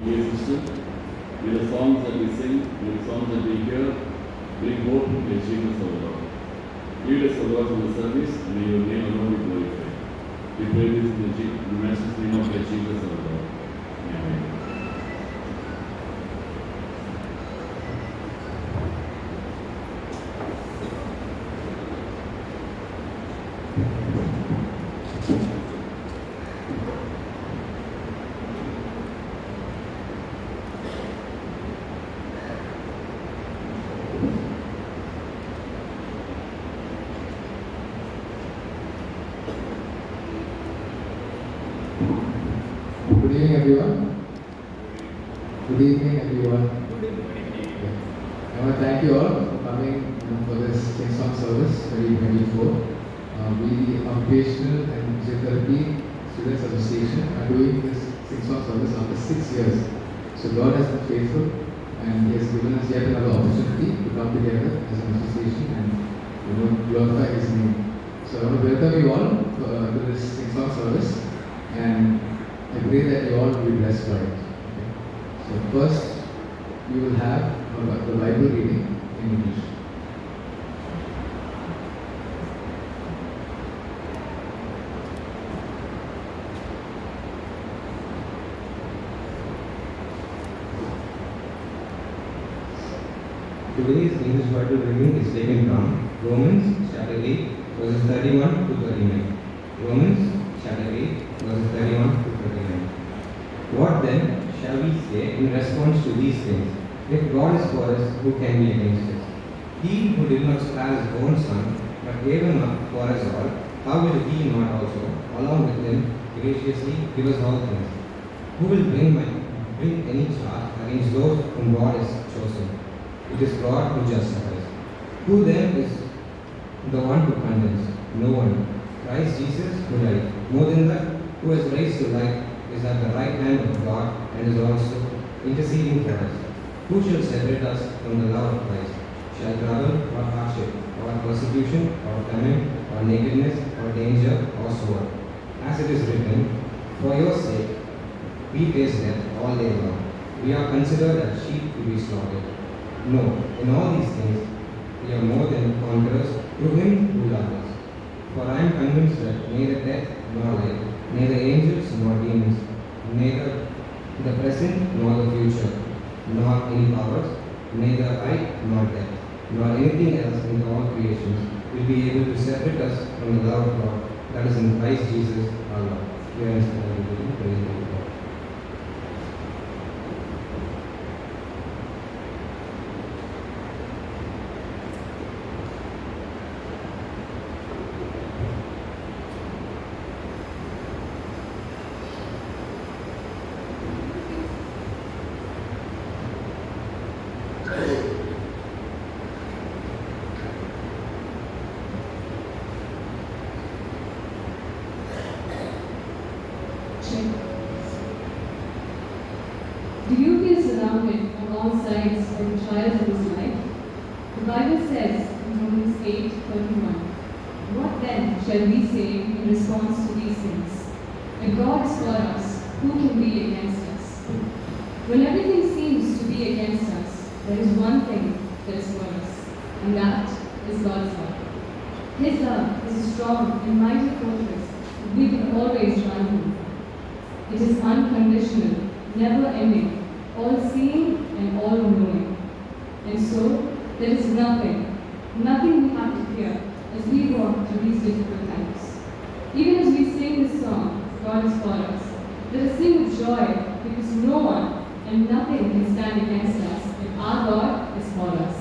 Dear sister, may the songs that we sing, may the songs that we hear bring hope to achieve us, our Lord. Lead us, O Lord, from the service, and may your name alone be glorified. We pray this in the Master's name of Jesus, our Lord. Amen. Good evening, everyone. Good evening, everyone. I want to thank you all for coming for this Sing Song Service 2024. We, Occupational and Physiotherapy Students Association, are doing this Sing Song Service after 6 years. So God has been faithful, and He has given us yet another opportunity to come together as an association and glorify His name. So I want to welcome you all to this Sing Song Service, and I pray that you all will be blessed by it. Okay. So first, we will have the Bible reading in English. Today's English Bible reading is taken from Romans chapter 8, verses 31 to 39. Romans chapter 8, verses 31 to 39. What then shall we say in response to these things? If God is for us, who can be against us? He who did not spare his own son, but gave him up for us all, how will he not also, along with him, graciously give us all things? Who will bring any charge against those whom God has chosen? It is God who justifies. Who then is the one who condemns? No one. Christ Jesus who died. More than that, who has raised to life, is at the right hand of God and is also interceding for us. Who shall separate us from the love of Christ? Shall trouble or hardship, or persecution, or famine, or nakedness, or danger, or sword? As it is written, for your sake we face death all day long. We are considered as sheep to be slaughtered. No, in all these things we are more than conquerors through Him who loved us. For I am convinced that neither death nor life, neither angels nor demons, neither the present nor the future, nor any powers, neither height nor depth, nor anything else in all creations will be able to separate us from the love of God that is in Christ Jesus our Lord. Here ends the Bible reading. Praise be to God. Do you feel surrounded on all sides by the trials of this life? The Bible says in Romans 8:31, what then shall we say in response to these things? If God is for us, who can be against us? When everything seems to be against us, there is one thing that is for us, and that is God's love. His love is a strong and mighty fortress that we can always run to. It is unconditional, never ending, all seeing and all knowing. And so, there is nothing we have to fear as we walk through these difficult times. Even as we sing this song, God is for us, let us sing with joy because no one and nothing can stand against us if our God is for us.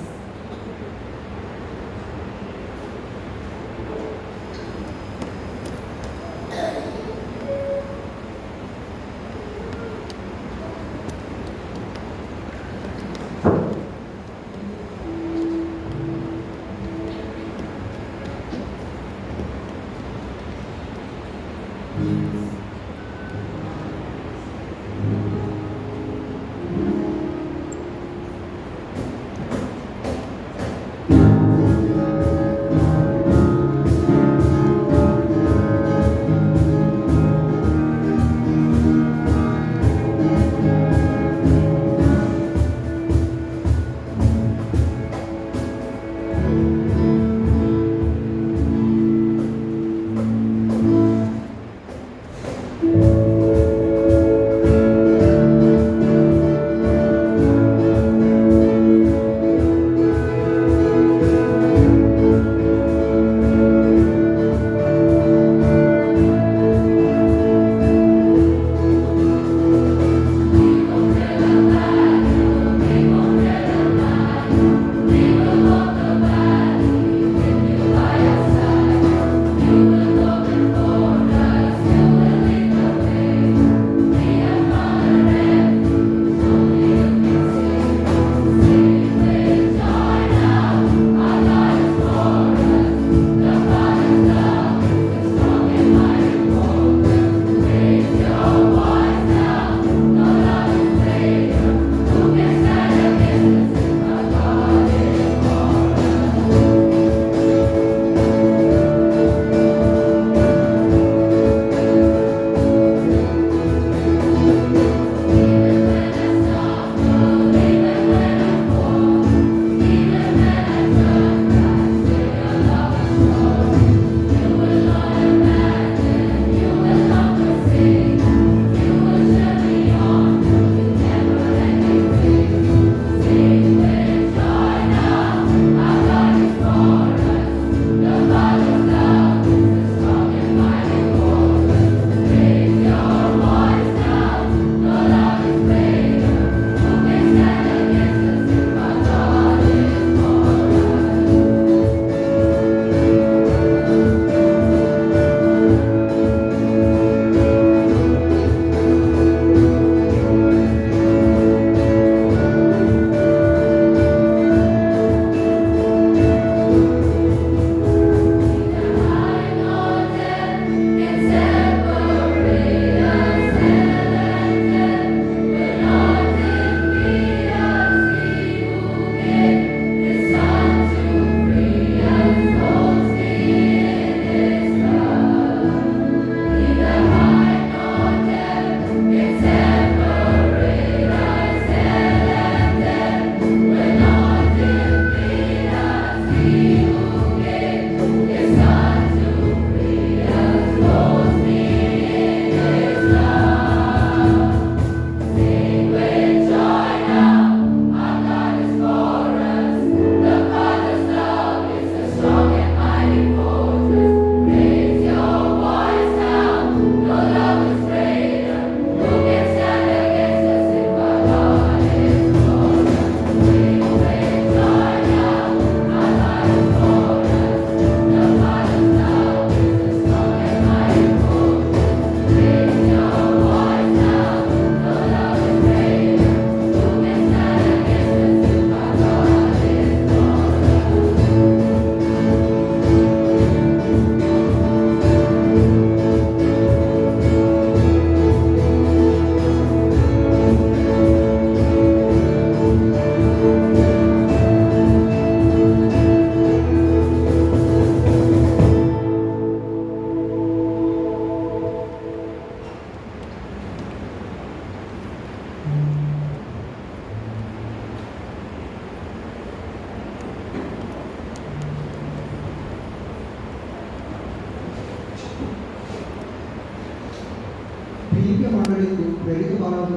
କରନ୍ତୁ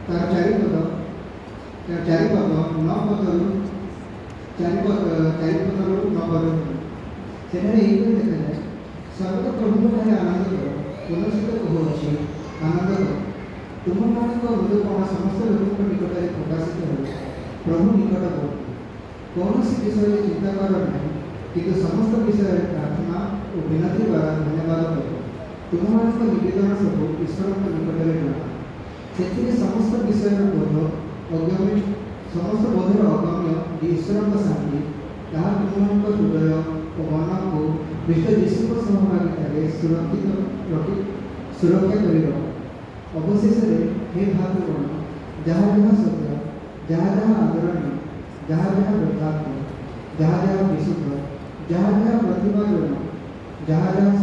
ତାର ଚାରିପଦ ଚାରିପଦରୁ ନ କରନ୍ତୁ। ସେଠାରେ ଏହିପରି ଦେଖାଯାଏ, ସର୍ବତ ପ୍ରଭୁଙ୍କ ଠାରେ ଆନନ୍ଦ କର, ପୁନଶ୍ଚିତ କହୁଅଛି ଆନନ୍ଦ କର। ତୁମମାନଙ୍କ ମୃଦୁପଣା ସମସ୍ତ ଲୋକଙ୍କ ନିକଟରେ ପ୍ରକାଶିତ ହେବ। ପ୍ରଭୁ ନିକଟବର୍ତ୍ତୀ। କୌଣସି ବିଷୟରେ ଚିନ୍ତା କର ନାହିଁ, କିନ୍ତୁ ସମସ୍ତ ବିଷୟରେ ପ୍ରାର୍ଥନା ଓ ବିନତି ଦ୍ୱାରା ଧନ୍ୟବାଦ କର। ତୁମମାନଙ୍କ ନିବେଦନ ସବୁ ଈଶ୍ୱରଙ୍କ ନିକଟରେ ଜଣା। ସେଥିରେ ସମସ୍ତ ବିଷୟର ବୋଧର ଅଗମ୍ୟ ଈଶ୍ୱରଙ୍କ ଶାନ୍ତି, ତାହା ତୁମମାନଙ୍କ ହୃଦୟ ଓ ମନକୁ ଖ୍ରୀଷ୍ଟ ଯୀଶୁଙ୍କ ସହଭାଗିତାରେ ସୁରକ୍ଷା କରି ରଖ। ଅବଶେଷରେ ହେ ଭାତୃଗଣ, ଯାହା ଯାହା ସତ୍ୟ, ଯାହା ଯାହା ଆଦରଣୀୟ, ଯାହା ଯାହା ଯଥାର୍ଥ, ଯାହା ଯାହା ବିଶୁଦ୍ଧ, ଯାହା ଯାହା ପ୍ରତିଭାଜନ, ଯାହା ଯାହା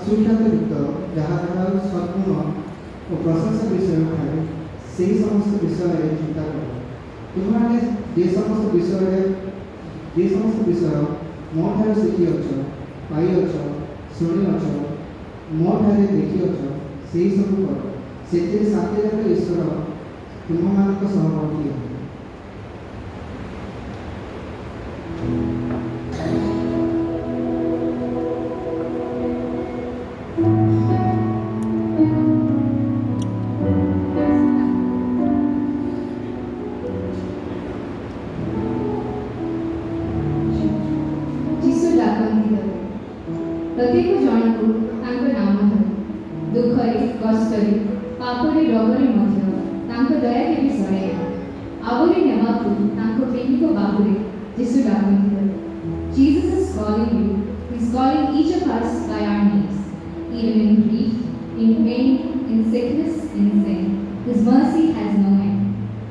ସୁଖ୍ୟାତଯୁକ୍ତ, ଯାହା ଯାହା ସଦ୍ଗୁଣ ଓ ପ୍ରଶଂସା ବିଷୟ ଥାଏ, ସେହି ସମସ୍ତ ବିଷୟରେ ଚିନ୍ତା କର। ତୁମମାନେ ଯେ ସମସ୍ତ ବିଷୟ ମୋ ଠାରୁ ଶିଖିଅଛ, ପାଇଅଛ, ଶୁଣିଅଛ, ମୋ ଠାରେ ଦେଖିଅଛ, ସେହି ସବୁ କର। ସେଥିରେ ଶାନ୍ତିଦାୟକ ଈଶ୍ୱର ତୁମମାନଙ୍କ ସହବର୍ତ୍ତୀ ହେବେ। ପ୍ରତ୍ୟେକ ଜଣକୁ ତାଙ୍କ ନାମ ଧରି ଦୁଃଖରେ, କଷ୍ଟରେ, ପାପରେ, ରୋଗରେ ମଧ୍ୟ ତାଙ୍କ ଦୟା କେବେ ସରେ ନାହିଁ। ଆବରି ନେବାକୁ ତାଙ୍କ ପ୍ରେମିକ ବାହୁରେ ଯୀଶୁ ଡାକନ୍ତି ଧରି। Jesus is calling you. He is calling each of us by our names, even in grief, in pain, in sickness, in sin. His mercy has no end.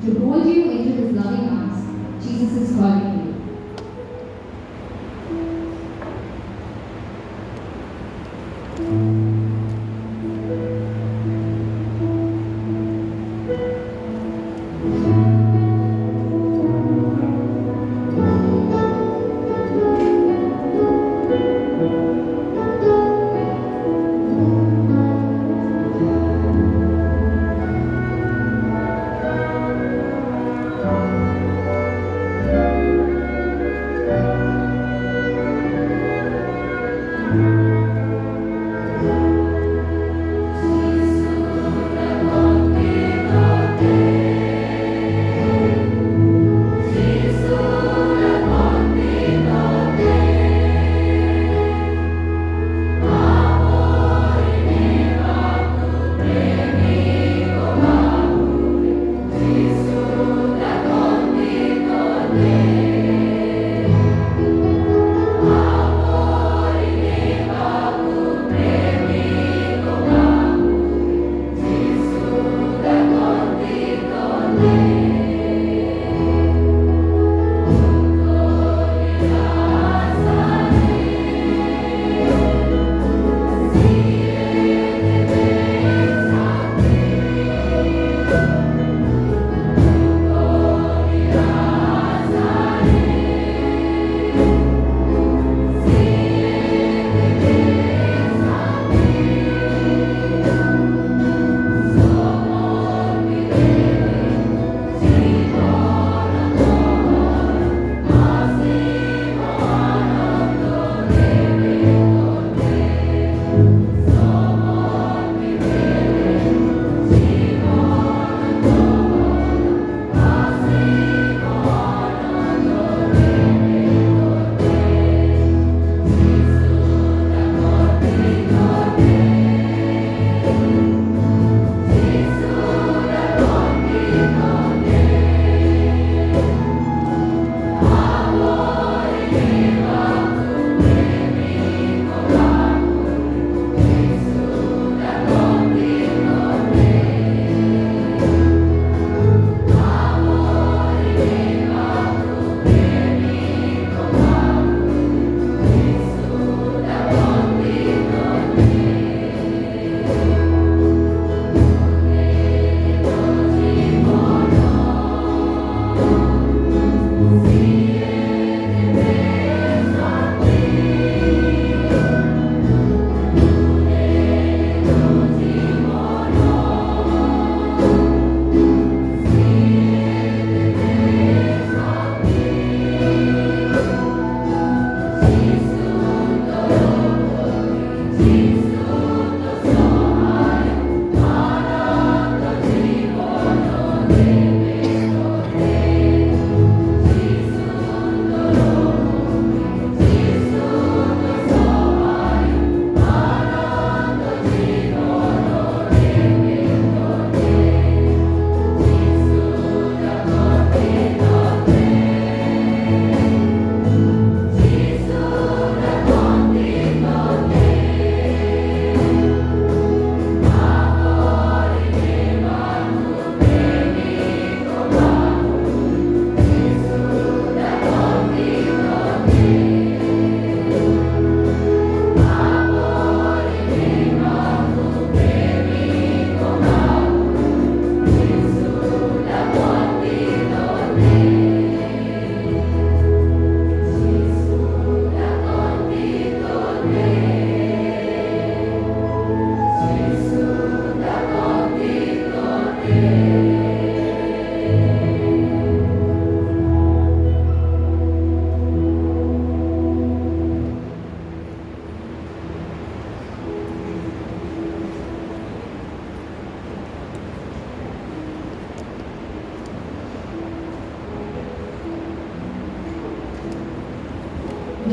To hold you into His loving arms, Jesus is calling you.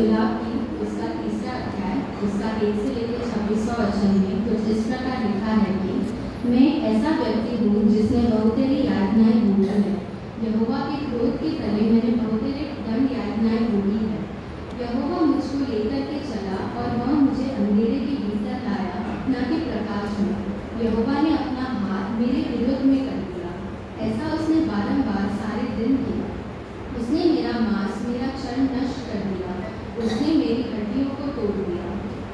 विलाप की उसका 3रा अध्याय उसका 1 से लेकर 26वां वचन में कुछ इस प्रकार लिखा है कि मैं ऐसा व्यक्ति हूँ जिसने बहुतेरी यातनाएं भोगी है। यहोवा के क्रोध के तले मैंने बहुतेरे दंड यातनाएं भोगी है। यहोवा मुझको लेकर के चला और वह मुझे अंधेरे के भीतर लाया, न कि प्रकाश में। यहोवा ने अपना हाथ मेरे विरुद्ध में कर दिया। ऐसा उसने बारंबार सारे दिन किया। उसने मेरा मांस मेरा चर्म नष्ट कर दिया। उसने मेरी हड्डियों को तोड़ दिया।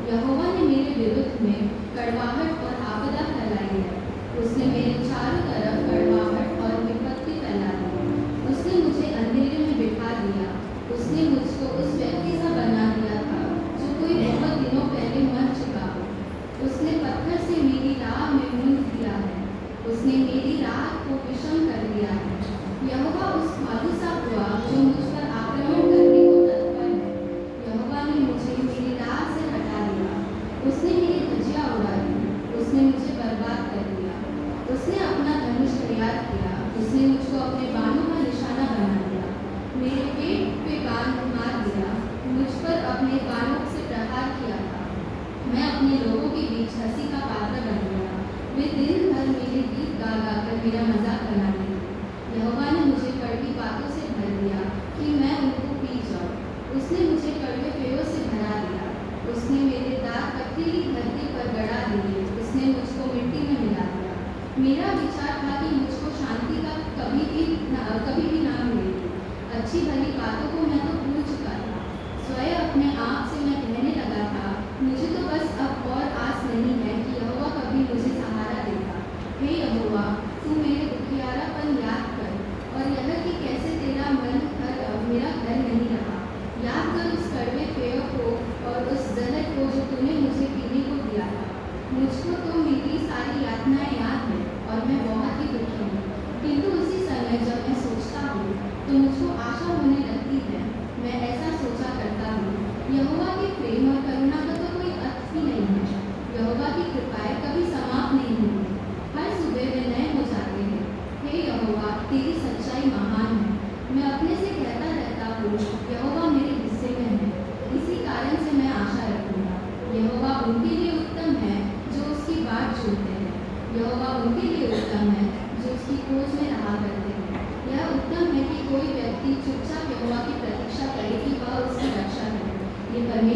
यहोवा ने मेरे विरुद्ध में कड़वाहट और आपदा फैलाई है। उसने मेरे चारों तरफ कड़वाहट और विपत्ति फैला दी। उसने मुझे अंधेरे में बिठा दिया। उसने मुझको उस व्यक्ति सा बना दिया था जो कोई बहुत दिनों पहले मर चुका हो। उसने पत्थर से मेरी राह में मूंद दिया है। उसने मेरी राह को विषम कर दिया है। यहोवा उस भालू सा हुआ जो मुझ पर आक्रमण करने को तत्पर है। यहोवा ने मुझे मेरी राह से हटा दिया। उसने मेरी धज्जियां उड़ा दी। उसने मुझे बर्बाद कर दिया। उसने अपना धनुष तैयार किया। उसने मुझको अपने बाणों का निशाना बना दिया। मेरे पेट पे बाण मार दिया। मुझ पर अपने बाणों से प्रहार किया था। मैं अपने लोगों के बीच हंसी का पात्र बन गया। वे दिन भर मेरे गीत गा गा कर मेरा मजाक बनाते थे। यहोवा ने मुझे कड़वी बातों से भर दिया कि मैं उनको पी जाऊं। उसने मुझे कड़वे पेयों से भरा दिया। उसने मेरे दांत पथरीली धरती पर गड़ा दिए। उसने मुझको मिट्टी में मिला दिया। मेरा विचार था कि मुझको शांति का कभी भी ना मिलेगी। अच्छी भली बातों को मैं तो भूल चुका था। स्वयं अपने आप से मैं कहने लगा था, मुझे तो बस अब और आस नहीं है कि यहोवा कभी मुझे सहारा देगा। हे यहोवा, तू मेरे दुखियारापन याद कर और यह कि कैसे तेरा मन मेरा घर नहीं रहा। याद कर उस कड़वे पेय को और उस जहर को जो तूने मुझे पीने को दिया था। मुझको तो मेरी सारी यातनाएं याद है और मैं बहुत ही दुखी हूँ। किंतु उसी समय जब मैं सोचता हूँ तो मुझको आशा होने लगती है। मैं ऐसा सोचा करता हूँ, यहोवा के प्रेम और करुणा का तो कोई अर्थ ही नहीं है। यहोवा की कृपाएं कभी समाप्त नहीं होती। हर सुबह वे नए हो जाते हैं। हे यहोवा, तेरी सच्चाई महान है। मैं अपने से कहता रहता हूँ, यहोवा मेरे हिस्से में है। इसी कारण से मैं आशा रखूँगा। यहोवा उनके लिए उत्तम है जो उसकी बाट चुनते हैं। यहोवा उनके लिए उत्तम है जो उसकी खोज में रहा करते हैं। यह उत्तम है कि कोई व्यक्ति चुपचाप यहोवा की प्रतीक्षा करे कि वह उसकी रक्षा करे। ये परमेश्वर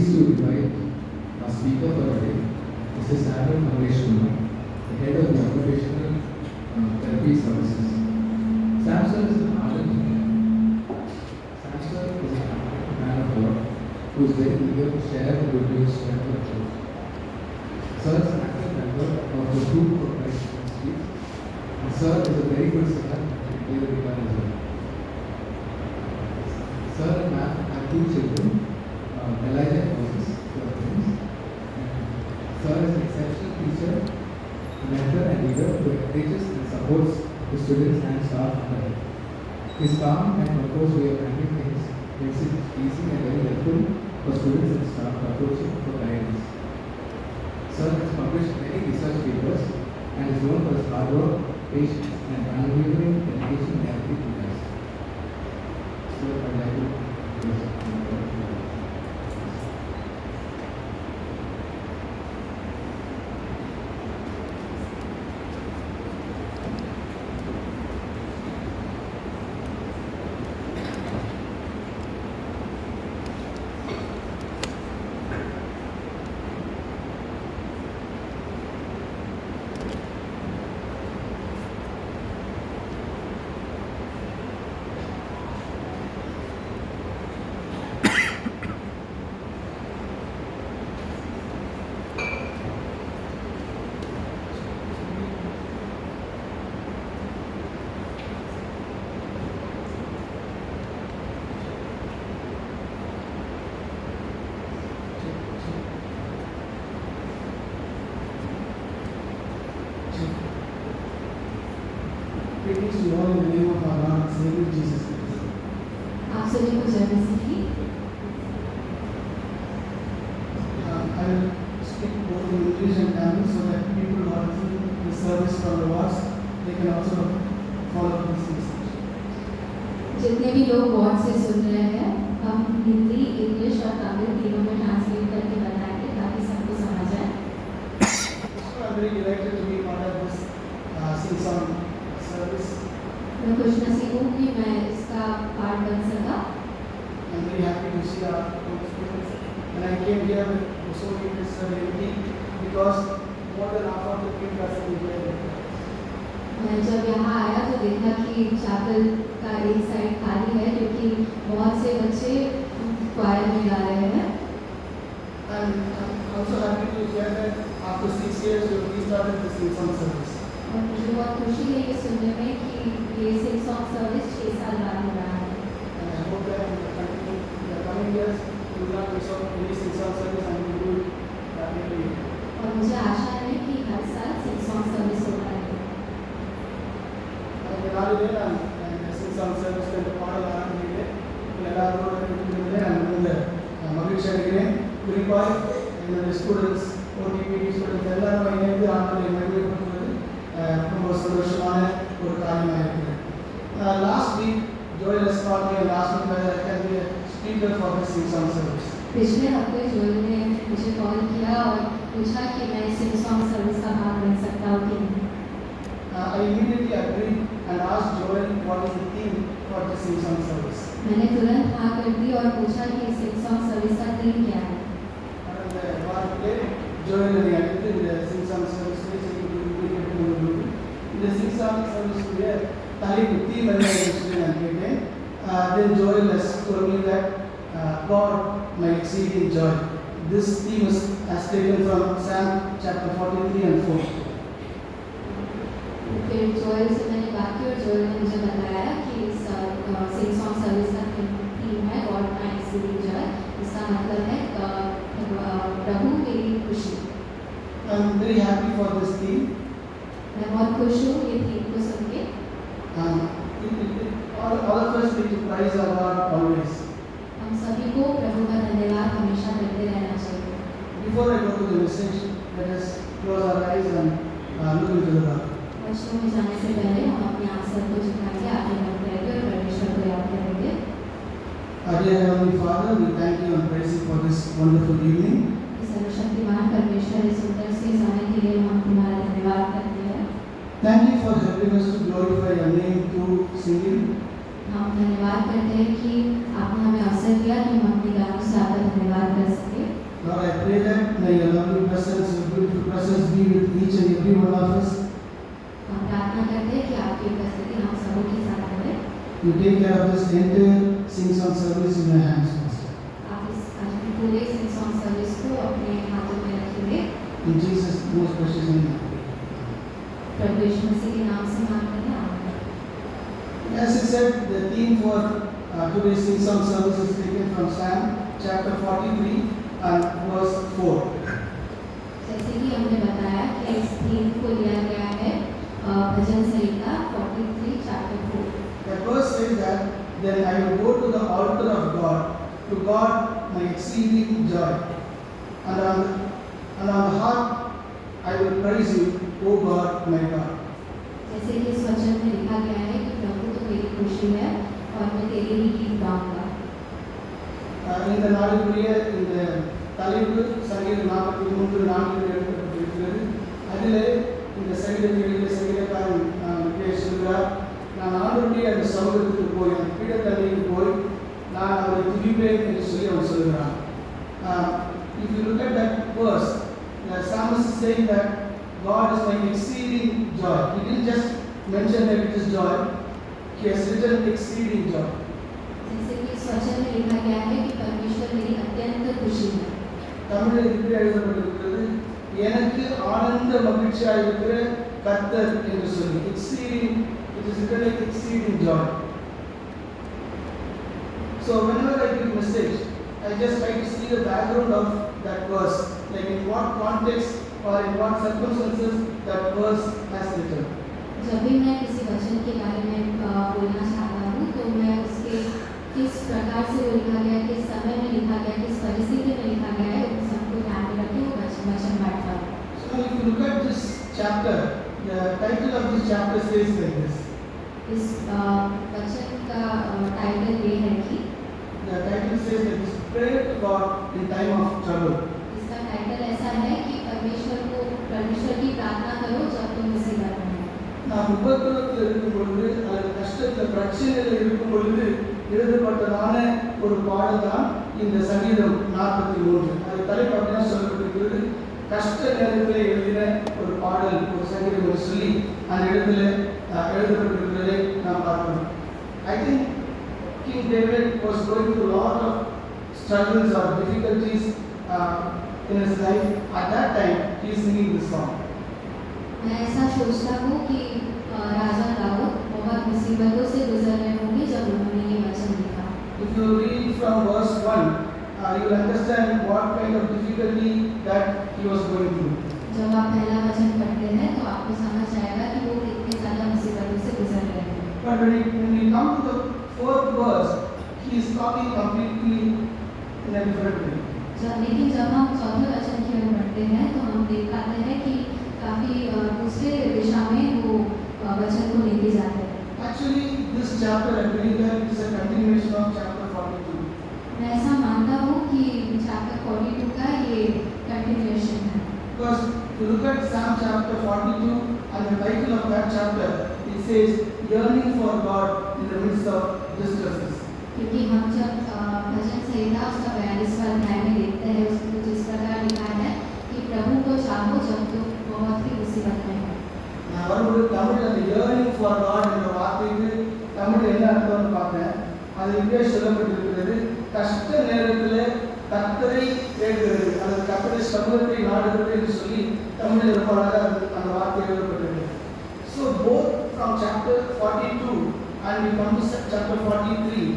pleased to invite our speaker for today, Mr. Samuel Mangesh, the head of the Occupational Therapy Services. Samson is an ardent man of God who is very eager to share the good news to the church. Sir is an active member of the group of Christ Street, and Sir is a very good singer and play the guitar as well. Sir and ma'am have 2 children, Elijah and Moses, who are twins. Sir is an exceptional teacher, mentor and leader who encourages and supports the students and staff under him. His calm and composed way of handling things makes it easy and very helpful for students and staff to approach him for guidance. Sir has published many research papers and is known for his hard work, patience, and unwavering dedication in everything he does. So I'd like to Greetings to you all in the name of our Lord and Savior Jesus Christ. आप सभी को जय मसीह की। I will speak both in English and Tamil so that people who are listening to the service from the wards, they can also follow this message. जितने भी लोग ward से सुन रहे हैं, हम हिंदी, इंग्लिश और तमिल तीनों में ट्रांसलेट करके बताएंगे ताकि सबको समझ आए। So I'm very delighted to be part of this sing-song service. मैं खुशनसीब हूँ कि मैं इसका पार्ट बन सका। I'm very happy to see our students. And I came here with so many empty because more than half of the people are sitting here. मैं जब यहाँ आया तो देखा कि चैपल का एक साइड खाली है क्योंकि बहुत से बच्चे क्वायर में गा रहे हैं। And I'm also happy to hear that after 6 years you have restarted the sing-song service. और मुझे बहुत खुशी है ये सुनने में कि ये सिंग सॉन्ग सर्विस 6 साल बाद हो रहा है। And I hope that in the coming years you will not miss out any sing-song service and you will do it rapidly. और मुझे आशा है कि हर साल सिंग सॉन्ग सर्विस होता है। And the sing-song service can be part of our meeting. And Magisha Kuripai and the students, OTPD students, எல்லாரும் இணைந்து ஆண்டவரை மகிமைப்படுத்துவது ரொம்ப சந்தோஷமான ஒரு காரியமாக இருக்கிறது. Last week, Joel has called me and asked me whether I can be a speaker for the sing-song service. पिछले हफ्ते जोएल ने मुझे कॉल किया और पूछा कि मैं सिंग सॉन्ग सर्विस का भाग बन सकता हूँ कि नहीं। I immediately agreed and asked Joel what is the theme for the sing-song service. मैंने तुरंत हाँ कर दी और पूछा कि सिंग सॉन्ग सर्विस का थीम क्या है। And one day, Joel reacted the sing-song service the sing-song service today, theme and then Joel has told me that God my exceeding joy. This theme is as taken from Psalm chapter 43 and 4. फिर Joel से मैंने बात की और Joel ने मुझे बताया कि इस सिंग सॉन्ग सर्विस का थीम है गॉड माय एक्सीडिंग जॉय। इसका मतलब है प्रभु मेरी खुशी। I am very happy for this theme. मैं बहुत खुश हूँ ये थीम को सुन के। All of us need to praise our God always. हम सभी को प्रभु का धन्यवाद हमेशा करते रहना चाहिए। Before I go to the message, let us close our eyes and look into the Lord. वचनों में जाने से पहले हम अपने आंख सर को झुकाएंगे, आगे बढ़ते रहेंगे और परमेश्वर को याद करेंगे। Dear Heavenly Father, we thank you and praise you for this wonderful evening. सर्वशक्तिमान परमेश्वर इस सुंदर से समय के लिए हम तुम्हारा धन्यवाद करते हैं। Thank you for helping us to glorify your name through singing. हम धन्यवाद करते हैं कि आपने हमें अवसर दिया कि हम अपने गानों से आपका धन्यवाद कर सके। Lord, I pray that may your lovely presence, your beautiful presence be with each and every one of us. हम प्रार्थना करते हैं कि आपकी उपस्थिति हम सबों के साथ रहे। You take care of this entire sing song service in your hands, Master. आप इस आज की पूरे सिंग सॉन्ग सर्विस को अपने हाथों में रखेंगे। In Jesus' most precious name. प्रभु यीशु मसीह के नाम से मांगते हैं, आमीन। As I said, the theme for today's sing song service is taken from Psalm chapter 43 and verse 4. जैसे कि हमने बताया कि इस थीम को लिया गया है भजन संहिता 43 chapter 4। That verse says that, then I will go to the altar of God, to God my exceeding joy. And on the heart I will praise you, O God my God. जैसे कि इस वचन में लिखा गया है कि प्रभु तो मेरी खुशी है और मैं तेरे ही गीत गाऊंगा। இந்த நாளுக்குரிய இந்த தலைப்பு சங்கீதம் 43:4 எழுதப்பட்டிருக்கிறது. அதிலே இந்த சங்கீதத்தை எழுதிய சங்கீதக்காரன் விக்னேஷ் சொல்கிறார், நான் ஆண்டவருடைய அந்த சமூகத்துக்கு போய் அந்த பீடத்தண்டைக்கு போய் நான் அவரை துதிப்பேன் என்று சொல்லி அவன் சொல்கிறான். If you look at that verse, the psalmist is saying that God is my exceeding joy. He didn't just mention that it is joy. He has written exceeding joy. जैसे कि इस वचन में लिखा गया है कि परमेश्वर मेरी अत्यंत खुशी है। தமிழில் இப்படி எழுதப்பட்டிருக்கிறது, எனக்கு ஆனந்த மகிழ்ச்சியாக இருக்கிற கர்த்தர் என்று சொல்லி exceeding, it is written like exceeding joy. So whenever I give message, I just try to see the background of that verse, like in what context or in what circumstances that verse has written. जब भी मैं किसी वचन के बारे में बोलना चाहता हूँ तो मैं उसके किस प्रकार से वो लिखा गया, किस समय में लिखा गया, किस परिस्थिति में लिखा गया है, उन सबको ध्यान में रख के वो वचन बांटता हूँ। So if you look at this chapter, the title of this chapter says like this. इस वचन का टाइटल ये है कि The title says that this pray to God in time of trouble. इसका टाइटल ऐसा है कि परमेश्वर की प्रार्थना करो जब तुम मुसीबत में हो। நாம் உபத்திரத்தில் இருக்கும் பொழுது அல்லது கஷ்டத்தில் பிரச்சனையில் இருக்கும் பொழுது எழுதப்பட்டதான ஒரு பாடல் தான் இந்த சங்கீதம் 43. அது தலைப்பு அப்படின்னா சொல்லப்பட்டிருக்கிறது, கஷ்ட நேரத்தில் எழுதின ஒரு பாடல், ஒரு சங்கீதம் என்று சொல்லி அந்த இடத்துல எழுதப்பட்டிருக்கிறதை நாம் பார்க்கிறோம். I think King David was going through a lot of struggles or difficulties in his life. At that time, he is singing this song. मैं ऐसा सोचता हूँ कि राजा दाऊद बहुत मुसीबतों से गुजर रहे होंगे जब उन्होंने ये वचन लिखा। If you read from verse 1, you will understand what kind of difficulty that he was going through. जब आप पहला वचन पढ़ते हैं तो आपको समझ आएगा कि वो कितनी ज़्यादा मुसीबतों से गुजर रहे हैं। But when we come to the fourth verse, he is talking completely in a different way. लेकिन जब हम चौथे वचन की ओर बढ़ते हैं तो हम देख पाते हैं कि काफ़ी दूसरे दिशा में वो वचन को लेके जाते हैं। Actually, this chapter, I believe that it is a continuation of chapter 42. मैं ऐसा मानता हूँ कि चैप्टर 42 का ये कंटिन्यूएशन है। Because if you look at Psalm chapter 42 and the title of that chapter, it says yearning for God in the midst of distresses. क्योंकि हम जब भजन संहिता उसका 42वां अध्याय में देखते हैं उसको जिस प्रकार लिखा है कि प्रभु को चाहो जब तुम बहुत ही मुसीबत में हो। நான் வரும்போது தமிழ் அந்த yearning for God என்ற வார்த்தைக்கு தமிழ் என்ன அர்த்தம்னு பார்த்தேன். அது இங்கே சொல்லப்பட்டிருக்கிறது, கஷ்ட நேரத்தில் கர்த்தரை தேடுகிறது அல்லது கர்த்தருடைய சமூகத்தை நாடுகிறது என்று சொல்லி தமிழில் ரொம்ப அழகாக அந்த வார்த்தை எழுதப்பட்டிருக்கு. So both from chapter 42 and we come to chapter 43,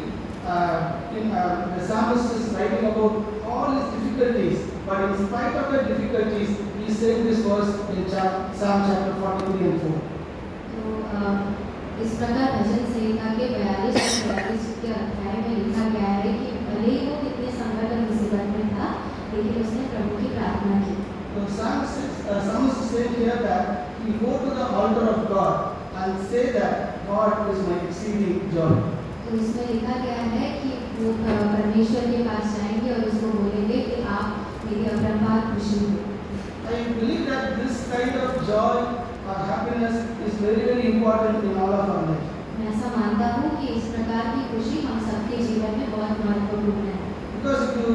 the psalmist is writing about all his difficulties, but in spite of the difficulties, he is saying this verse in Psalm chapter 43 and 4. तो इस प्रकार भजन संहिता के 42 और 43 के अध्याय में लिखा गया है कि भले ही वो कितने संकट और मुसीबत में था लेकिन उसने प्रभु की प्रार्थना की। The psalmist is saying here that he go to the altar of God and say that God is my exceeding joy. तो इसमें लिखा गया है कि वो परमेश्वर के पास जाएंगे और उसको बोलेंगे कि आप मेरी अपरंपार खुशी हो। I believe that this kind of joy or happiness is very, very important in all of our life. मैं ऐसा मानता हूँ कि इस प्रकार की खुशी हम सबके जीवन में बहुत महत्वपूर्ण है। Because if you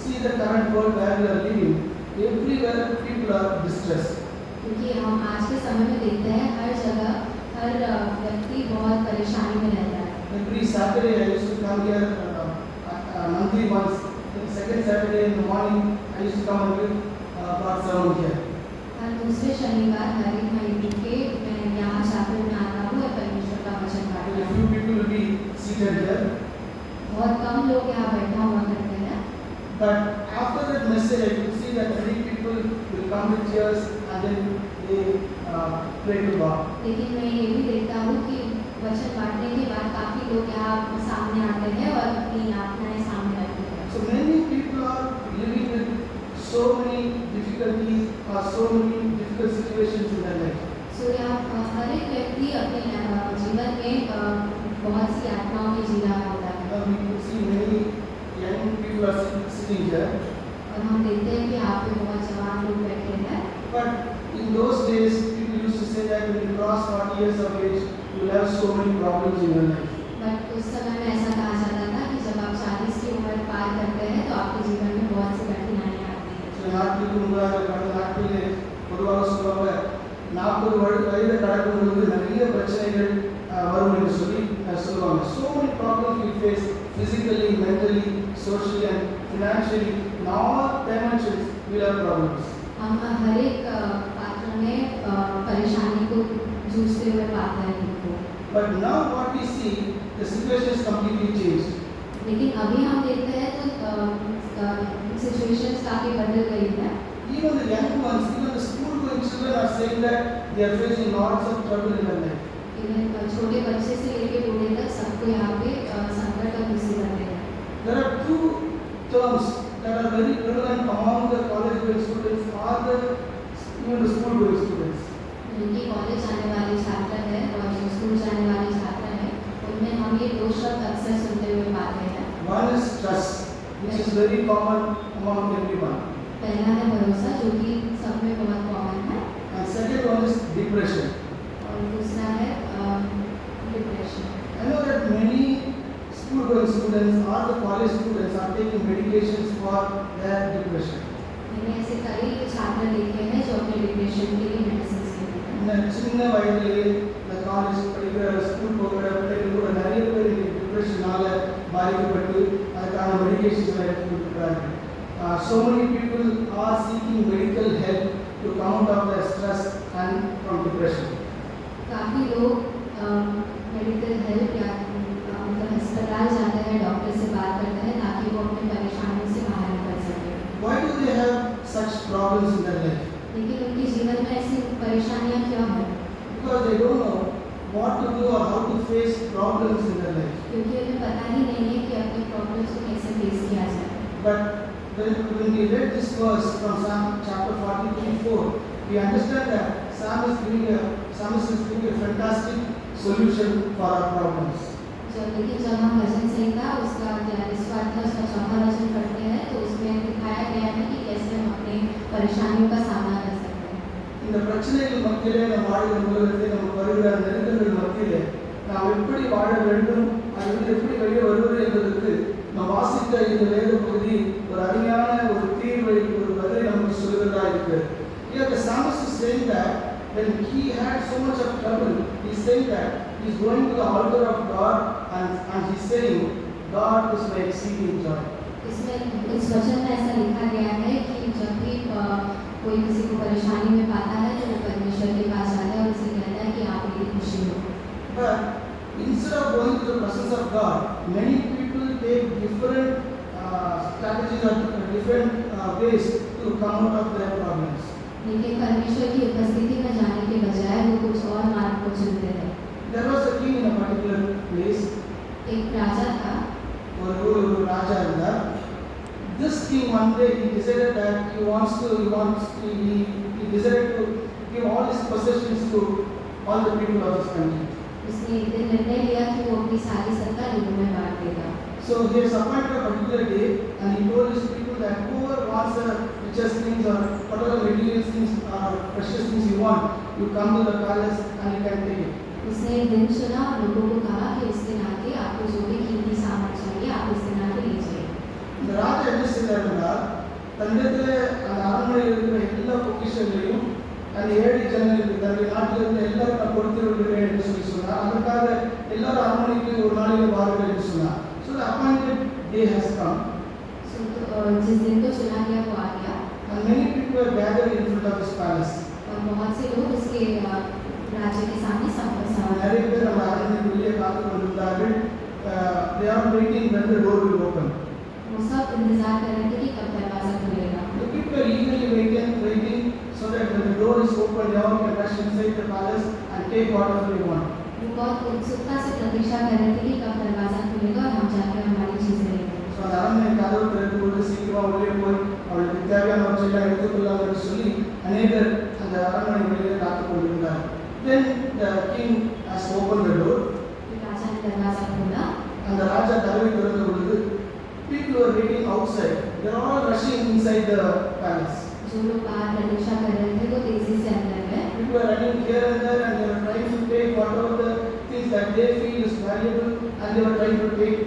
see the current world where we are are distressed. क्योंकि हम आज के समय में देखते हैं हर जगह हर व्यक्ति बहुत परेशानी में रहता है। Every Saturday I used to come here monthly once. The second Saturday in the morning I used to come and give God's sermon here. हर दूसरे शनिवार हर एक महीने के मैं यहाँ चैपल में आता हूँ और परमेश्वर का वचन पढ़ता A हूँ। few people will be seated here. बहुत कम लोग यहाँ बैठा हुआ करते हैं, But after that message, I could see that many people will come with tears and then they pray to God. लेकिन मैं ये भी देखता हूँ कि वचन बांटने के बाद काफ़ी लोग यहाँ सामने आते हैं और अपनी यातनाएं सामने रखते हैं। So many people are living with so many difficulties or so many difficult situations in their life. सो यहाँ हर एक व्यक्ति अपने जीवन में बहुत सी यातनाओं में जी रहा होता है। Now we could see many young people are sitting here. और हम देखते हैं कि यहाँ पे बहुत जवान लोग बैठे हैं। But in those days, people used to say that when you cross 40 years of age, you will have so many problems in your life. But उस समय में ऐसा कहा जाता था कि जब आप 40 की उम्र पार करते हैं तो आपके जीवन में बहुत सी कठिनाइयाँ आती हैं। சில நாட்களுக்கு முன்பாக கடந்த நாட்களிலே பொதுவாக சொல்லுவாங்க 40 வயது கடக்கும் பொழுது நிறைய பிரச்சனைகள் வரும் என்று சொல்லி சொல்லுவாங்க. So many problems we face physically, mentally, socially and financially. In all dimensions we have problems. हम हर एक पात्र में परेशानी को जूझते हुए पाते हैं खुद को। But now what we see, the situation is completely changed. लेकिन अभी हम देखते हैं तो सिचुएशंस काफ़ी बदल गई है। Even the young ones, even the school-going children are saying that they are facing lots of trouble in their life. Even छोटे बच्चे से लेके बूढ़े तक सबको यहाँ पे संकट और मुसीबतें हैं। There are two terms that are very prevalent among the college-going students or even the school-going students. जिनकी कॉलेज जाने वाले छात्र हैं और जो स्कूल जाने वाले छात्र हैं, उनमें हम ये दो शब्द अक्सर सुनते हुए पाते हैं। One is trust, which is very common among everyone. पहला है भरोसा, जो कि सब में बहुत कॉमन है, And second one is depression. और दूसरा है depression. I know that many school-going students or the college students are taking medications for their depression. मैंने ऐसे कई छात्र देखे हैं जो अपने डिप्रेशन के लिए मेडिसिन लेते हैं। இந்த சின்ன வயதிலேயே இந்த காலேஜ் படிக்கிற ஸ்கூல் போகிற பிள்ளைகள் கூட நிறைய பேர் டிப்ரெஷனால பாதிக்கப்பட்டு அதுக்கான மெடிகேஷன்ஸ் எடுத்துக்கிறாங்க. So many people are seeking medical help to come out of their stress and from depression. काफ़ी लोग मेडिकल हेल्प या मतलब अस्पताल जाते हैं, डॉक्टर से बात करते हैं ताकि वो अपनी परेशानियों से बाहर निकल सके। Why do they have such problems in their life? लेकिन उनके जीवन में ऐसी परेशानियाँ क्यों हैं? Because they don't know what to do or how to face problems in their life. क्योंकि उन्हें पता ही नहीं है कि अपने प्रॉब्लम्स को कैसे फेस किया जाए। But when we read this verse from Psalm chapter 43:4, we understand that Psalmist is giving a fantastic solution for our problems. लेकिन जब हम भजन संहिता उसका 43वां अध्याय उसका 4वां वचन पढ़ते हैं तो उसमें दिखाया गया है कि कैसे हम अपने परेशानियों का सामना कर सकते हैं। இந்த பிரச்சனைகள் மத்தியிலே நாம் வாழ்கிற உலகத்திலே நமக்கு வருகிற நெருக்கங்கள் மத்தியிலே நாம் எப்படி வாழ வேண்டும், அதிலிருந்து எப்படி வெளியே வருவது என்பதற்கு நாம் வாசித்த இந்த வேத பகுதி ஒரு அருமையான ஒரு தீர்வை ஒரு பதிலை நமக்கு சொல்கிறதா இருக்கு. Here the psalmist is saying that when he had so much of trouble, he is saying that he is going to the altar of God and he is saying, God is my exceeding joy. इसमें इस वचन में ऐसा लिखा गया है कि जब भी कोई किसी को परेशानी में पाता है तो वो परमेश्वर के पास जाता है और उसे कहता है कि आप मेरी खुशी हो। But instead of going to the presence of God, many people take different strategies or different ways to come out of their problems. लेकिन परमेश्वर की उपस्थिति में जाने के बजाय वो कुछ और मार्ग को चुनते हैं। There was a king in a particular place. एक राजा था। ஒரு ராஜா இருந்தார். This king one day he decided that he decided to give all his possessions to all the people of his country. उसने एक दिन निर्णय लिया कि वो अपनी सारी सत्ता लोगों में बांट देगा। So he has appointed a particular day and he told his people that whoever wants the richest things or whatever material things or precious things you want, you come to the palace and you can take it. उसने एक दिन चुना और लोगों को कहा कि उस दिन आके आपको जो भी कीमती सामान चाहिए आप उस दिन आके ले जाइए। இந்த ராஜா என்ன செய்தார் என்றால் தன்னிடத்தில் அந்த அரண்மனையில் இருக்கிற எல்லா பொக்கிஷங்களையும் அந்த ஏழை ஜனங்களுக்கு தன்னுடைய நாட்டில் இருந்த எல்லாரும் நான் கொடுத்து விடுகிறேன் என்று சொன்னார். அதற்காக எல்லாரும் அரண்மனைக்கு ஒரு நாளில் வாருங்கள் என்று சொன்னார். So the appointed day has come. जिस दिन को चुना गया वो आ गया And many people were gathered in front of his palace. और बहुत से लोग उसके राज्य के सामने सभा நிறைய பேர் நம்ம அரண்மனைக்கு வெளியே காத்து கொண்டிருந்தார்கள். They are waiting when the door will open. वो सब इंतजार कर रहे थे कि कब दरवाजा खुलेगा. The people are eagerly waiting so that when the door is open, they all can rush inside the palace and take whatever they want. वो बहुत उत्सुकता से प्रतीक्षा कर रहे थे कि कब दरवाजा खुलेगा और हम जाकर हमारी चीजें लेंगे. So அந்த அரண்மனை கதவு திறக்கும்போது சீக்கிரமா உள்ளே போய் அவளுக்கு தேவையானவற்றையெல்லாம் எடுத்துக்கொள்ளலாம் என்று சொல்லி அநேகர் அந்த அரண்மனை வெளியே காத்துக் கொண்டிருந்தார். Then the king has opened the door. राजा ने दरवाजा खोला. அந்த ராஜா கதவை திறந்த பொழுது people were waiting outside. They are all rushing inside the palace. जो लोग बाहर प्रतीक्षा कर रहे थे वो तेजी से अंदर गए. People were running here and there and they were trying to take whatever the things that they feel is valuable and they were trying to take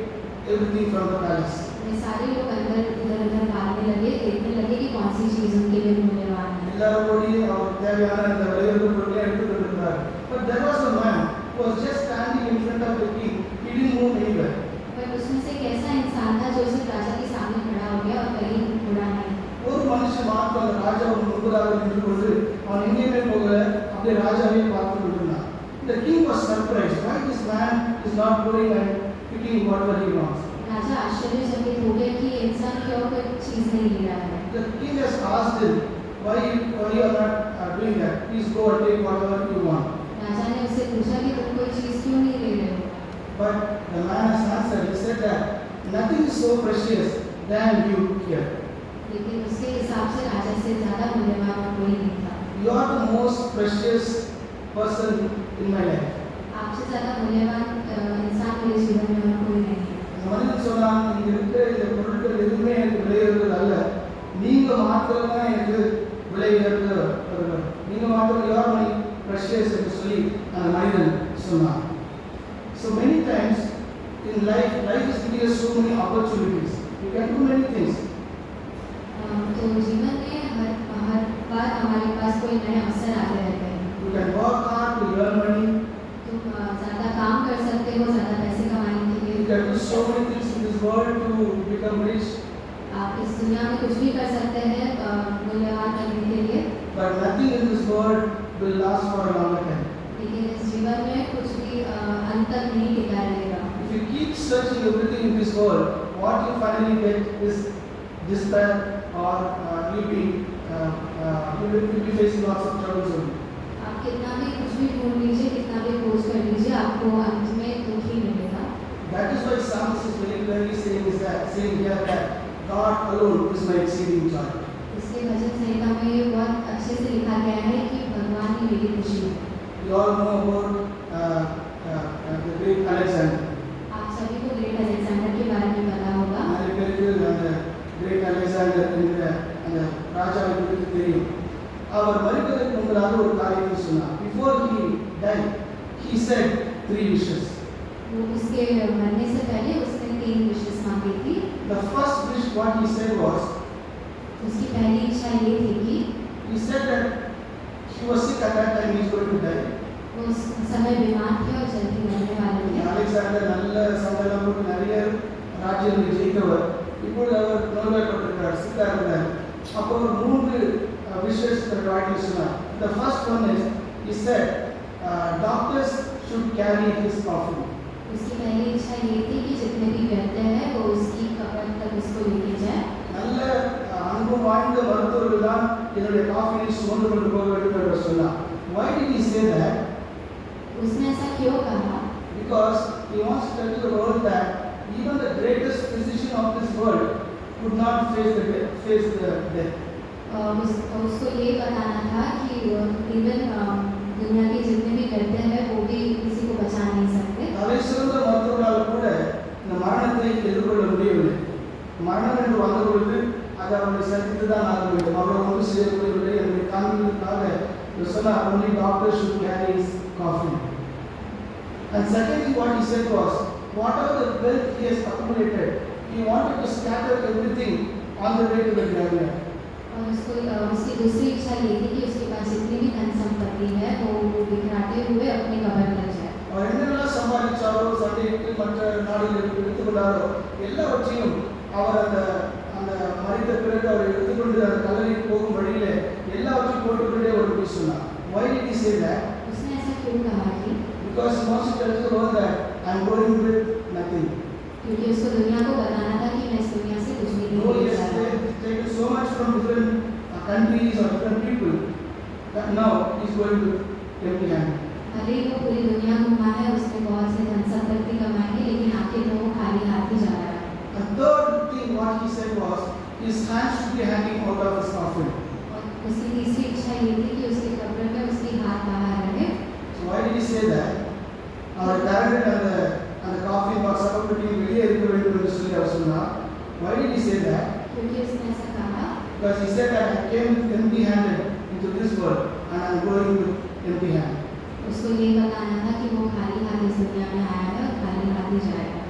everything from the palace. ये सारे लोग अंदर इधर भागने लगे, देखने लगे कि कौन सी चीज उनके लिए मूल्यवान है. எல்லாரும் ஓடி அவர் தேவையான அந்த விளையாட்டு பொருட்களை எடுத்துக்கொண்டிருந்தார். But there was a man who was just standing in front of the king. He didn't move anywhere. पर उसमें से एक ऐसा इंसान था जो सिर्फ राजा के सामने खड़ा हो गया और कहीं मुड़ा नहीं. ஒரு மனுஷன் மாத்திரம் அந்த ராஜாவுக்கு முன்பதாக நின்று கொண்டு அவன் எங்கேயுமே போகல, அப்படியே ராஜாவே பார்த்து கொண்டிருந்தான். The king was surprised. Why this man is not going and picking whatever he wants? राजा आश्चर्यचकित हो गए कि ये इंसान क्यों कोई चीज नहीं ले रहा है. The king has asked him, why you are not doing that? Please go and take whatever you want. राजा ने उससे पूछा कि तुम कोई चीज क्यों नहीं ले रहे हो. But the man has answered. He said that nothing is so precious than you here. लेकिन उसके हिसाब से राजा से ज्यादा मूल्यवान और कोई नहीं था. You are the most precious person in my life. आपसे ज्यादा मूल्यवान इंसान मेरे जीवन में और कोई नहीं है. இந்த மனிதன் சொன்னான், இங்க இருக்கிற இந்த பொருட்கள் எதுவுமே எனக்கு விலை உயர்ந்தது அல்ல, நீங்க மாத்திரம் தான் எனக்கு விலை உயர்ந்தவர்கள், நீங்க மாத்திரம் you are my precious என்று சொல்லி அந்த மனிதன் சொன்னான். So many times in life is giving us so many opportunities. You can do many things. तो जीवन में हर बार हमारे पास कोई नए अवसर आते रहते हैं. You can work hard to earn money. तुम ज्यादा काम कर सकते हो ज्यादा पैसे कमाने के You लिए. can do so many things in this world to become rich. आप इस दुनिया में कुछ भी कर सकते हैं मूल्यवान करने के लिए. But nothing in this world will last for a long time. लेकिन इस जीवन में कुछ भी अंत तक नहीं टिका रहेगा. If you keep searching everything in this world, what you finally get is despair, or you'll be facing lots of troubles only. आप कितना भी कुछ भी ढूंढ लीजिए कितना भी खोज कर लीजिए आपको अंत में दुख ही मिलेगा. That is why Psalmist is very clearly saying here that God alone is my exceeding joy. इसलिए भजन संहिता में ये बहुत अच्छे से लिखा गया है कि भगवान ही मेरी खुशी है. You all know about the great Alexander. आप सभी को ग्रेट अलेक्जेंडर के बारे में पता होगा. நிறைய பேருக்கு அந்த கிரேட் அலெக்சாண்டர் என்கிற அந்த ராஜாவை குறித்து தெரியும். அவர் மரிப்பதற்கு முன்பதாக ஒரு காரியத்தை சொன்னார். Before he died, he said 3 wishes. वो उसके मरने से पहले उसने 3 विशेष मांगी थी. The first wish what he said was, उसकी पहली इच्छा ये थी कि he said that he was sick at that time, he is going to die. वो उस समय बीमार थे और जल्दी मरने वाले थे. அலெக்சாண்டர் நல்ல சம்பளம் போட்டு நிறைய ராஜ்யங்களை ஜெயித்தவர். இப்பொழுது அவர் நோய்வாய்ப்பட்டிருக்கிறார், சிக்கா இருந்தார். அப்போ ஒரு 3 விஷஸ் வாழ்க்கை சொன்னார். The first one is, he said, doctors should carry his coffin. उसकी पहली इच्छा ये थी कि जितने भी व्यक्ति हैं वो उसकी कब्र तक उसको लेके जाए. நல்ல அன்பு வாய்ந்த மருத்துவர்கள் தான் என்னுடைய காஃபினை சுமந்து கொண்டு போக வேண்டும் என்று சொன்னார். Why did he say that? उसने ऐसा क्यों कहा? Because he wants to tell the world that even the greatest physician of this world could not face the death. उसको ये बताना था कि इवन दुनिया के जितने भी व्यक्ति हैं वो भी किसी को बचा नहीं सकते. தலை சிறந்த மருத்துவர்களால் கூட இந்த மரணத்தை எதிர்கொள்ள முடியவில்லை. மரணம் என்று வந்த பொழுது அதை அவர்களை சந்தித்து தான் ஆக வேண்டும். அவர்கள் ஒன்று செய்ய முடியவில்லை என்று காண்பதற்காக சொன்னார், only doctors should carry his coffin. And secondly, what he said was, whatever the wealth he has accumulated, he wanted to scatter everything on the way to the graveyard. और उसकी दूसरी इच्छा ये थी कि उसके पास जितनी भी धन संपत्ति है वो बिखराते हुए अपनी कब्र तक जाए। அவர் என்னெல்லாம் சம்பாதிச்சாரோ சண்டைக்கு மற்ற நாடுகளுக்கு எடுத்துக்கொண்டாரோ எல்லாவற்றையும் அவர் அந்த அந்த மரித்த பிறகு அவர் எடுத்துக்கொண்டு அந்த கல்லறைக்கு போகும் வழியில எல்லாவற்றையும் போட்டுக்கொண்டே ஒரு போய் சொன்னார். Why did he say that? उसने ऐसा क्यों कहा कि Because he wants to tell the world that I am going with nothing. क्योंकि उसको दुनिया को बताना था कि मैं इस दुनिया से कुछ भी No, नहीं he ले has जा रहा। taken so much from different countries or different people that now he is going with empty hand. भले ही वो पूरी दुनिया घुमा है, उसने बहुत से धन संपत्ति कमाई है, लेकिन आखिर में वो खाली हाथ ही जा रहा है। The third thing what he said was his hands should be hanging out of his coffin. और उसकी तीसरी इच्छा ये थी कि उसके कब्र में उसके हाथ बाहर रहे। So why did he say that? அவர் கரண்ட் அந்த காஃபி பாக்ஸ் அப்ப பெட்டி வெளியே இருக்க வேண்டும் என்று சொல்லி அவர் சொன்னார். Why did he say that? क्योंकि उसने ऐसा कहा Because he said that I came empty handed into this world and I am going with empty hand. उसको ये बताना था कि वो खाली हाथ इस दुनिया में आया है और खाली हाथ ही जाएगा।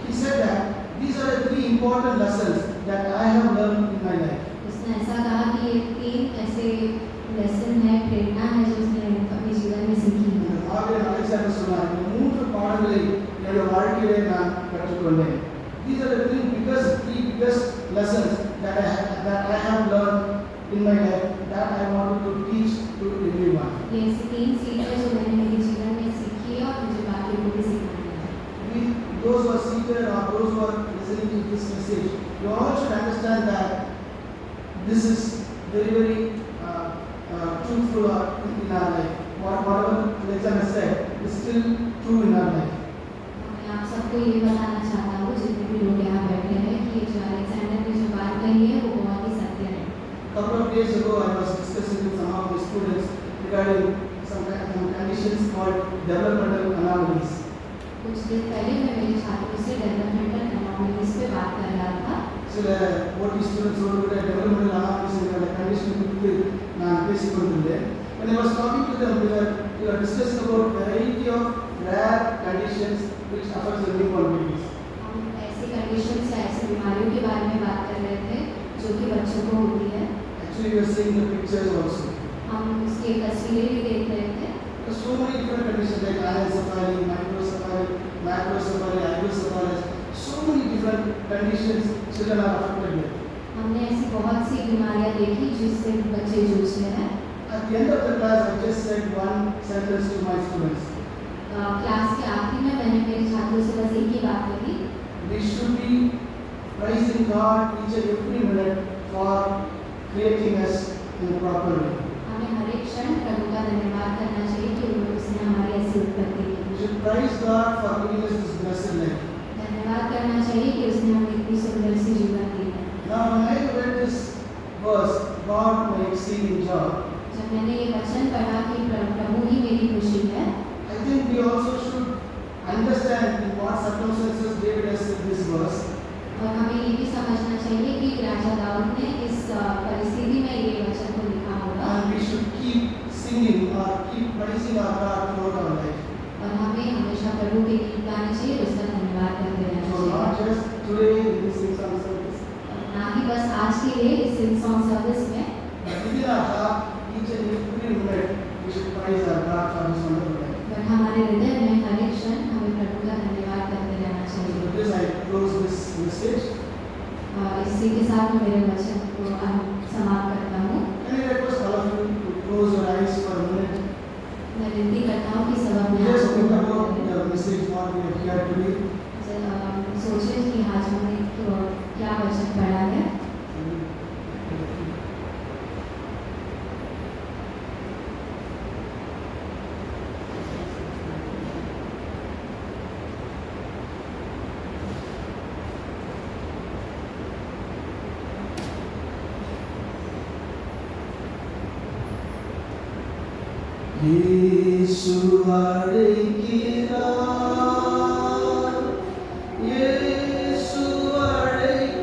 He said that these are the three important lessons that I have learned in my life. उसने ऐसा कहा कि ये तीन ऐसे लेसन है, प्रेरणा है जो उसने अपने जीवन में सीखी है। ஆவியர் அலெக்சாண்டர் சொன்னார், இந்த மூன்று பாடங்களை என்னுடைய வாழ்க்கையிலே நான் கற்றுக்கொண்டேன். These are the three biggest lessons that I have learned in my life that I wanted to teach to everyone. ये ऐसी तीन सीखें जो मैंने मेरे जीवन में सीखी है और मुझे बाकी को भी सिखानी है। Those who are seated or those who are listening to this message, you all should understand that this is very truthful in our life. Whatever Alexander said is still true in our life. मैं आप सबको ये बताना चाहता हूँ जितने भी लोग यहाँ बैठे हैं कि जो अलेक्जेंडर ने जो बात कही है वो बहुत ही सत्य है। Couple of days ago, I was discussing with some of my students regarding some conditions called developmental anomalies. कुछ दिन पहले मैं मेरे छात्रों से डेवलपमेंटल एनामलीज पे बात कर रहा था। சில ஓடி ஸ்டூடெண்ட்ஸ் ஓட developmental anomalies என்ற கண்டிஷன் குறித்து நான் பேசிக் கொண்டிருந்தேன். When I was talking to them, we were discussing about variety of rare conditions which affect the newborn babies. हम ऐसी कंडीशंस या ऐसी बीमारियों के बारे में बात कर रहे थे जो कि बच्चों को होती है। Actually, we are seeing the pictures also. हम उसकी तस्वीरें भी देख रहे थे। There are so many different conditions like anencephaly, microcephaly, macrocephaly, hydrocephalus. So many different conditions children are affected with. हमने ऐसी बहुत सी बीमारियां देखी जिससे बच्चे जूझ रहे हैं। At the end of the class, I just said one sentence to my students. Class के आखिर में मैंने मेरे छात्रों से बस एक ही बात कही। We should be praising God each and every minute for creating us in a proper way. हमें हर एक क्षण प्रभु का धन्यवाद करना चाहिए कि उसने हमारी ऐसी उत्पत्ति की। We should praise God for giving us this blessed life. धन्यवाद करना चाहिए कि उसने हमें इतनी सुंदर सी जीवन दी है। Now, when I read this verse, God my exceeding joy, जब मैंने ये वचन पढ़ा कि प्रभु ही मेरी खुशी है, I think we also should understand in what circumstances David has said this verse. और हमें ये भी समझना चाहिए कि राजा दाऊद ने इस परिस्थिति में ये वचन को लिखा होगा। And we should keep singing or keep praising our God throughout our life. और हमें हमेशा प्रभु के गीत गाने चाहिए, उसका धन्यवाद करते रहना So not चाहिए। just today in this sing-song service, ना ही बस आज के लिए इस सॉन्ग सर्विस में, but within our heart, each and every minute, we should praise our God for His wonderful life. पर हमारे हृदय में हर एक क्षण हमें प्रभु का धन्यवाद करते रहना So चाहिए। with this, I close this message. इसी के साथ मैं मेरे वचन को समाप्त करता हूँ। Can I request all of you to close your eyes for a minute? मैं विनती करता हूँ कि सब अपने Just आँखों think को about बंद the message what we have heard today. करें। सोचें कि आज हमने क्या वचन पढ़ा है। यीशु அழைக்கிறார் यीशु அழைக்கிறார்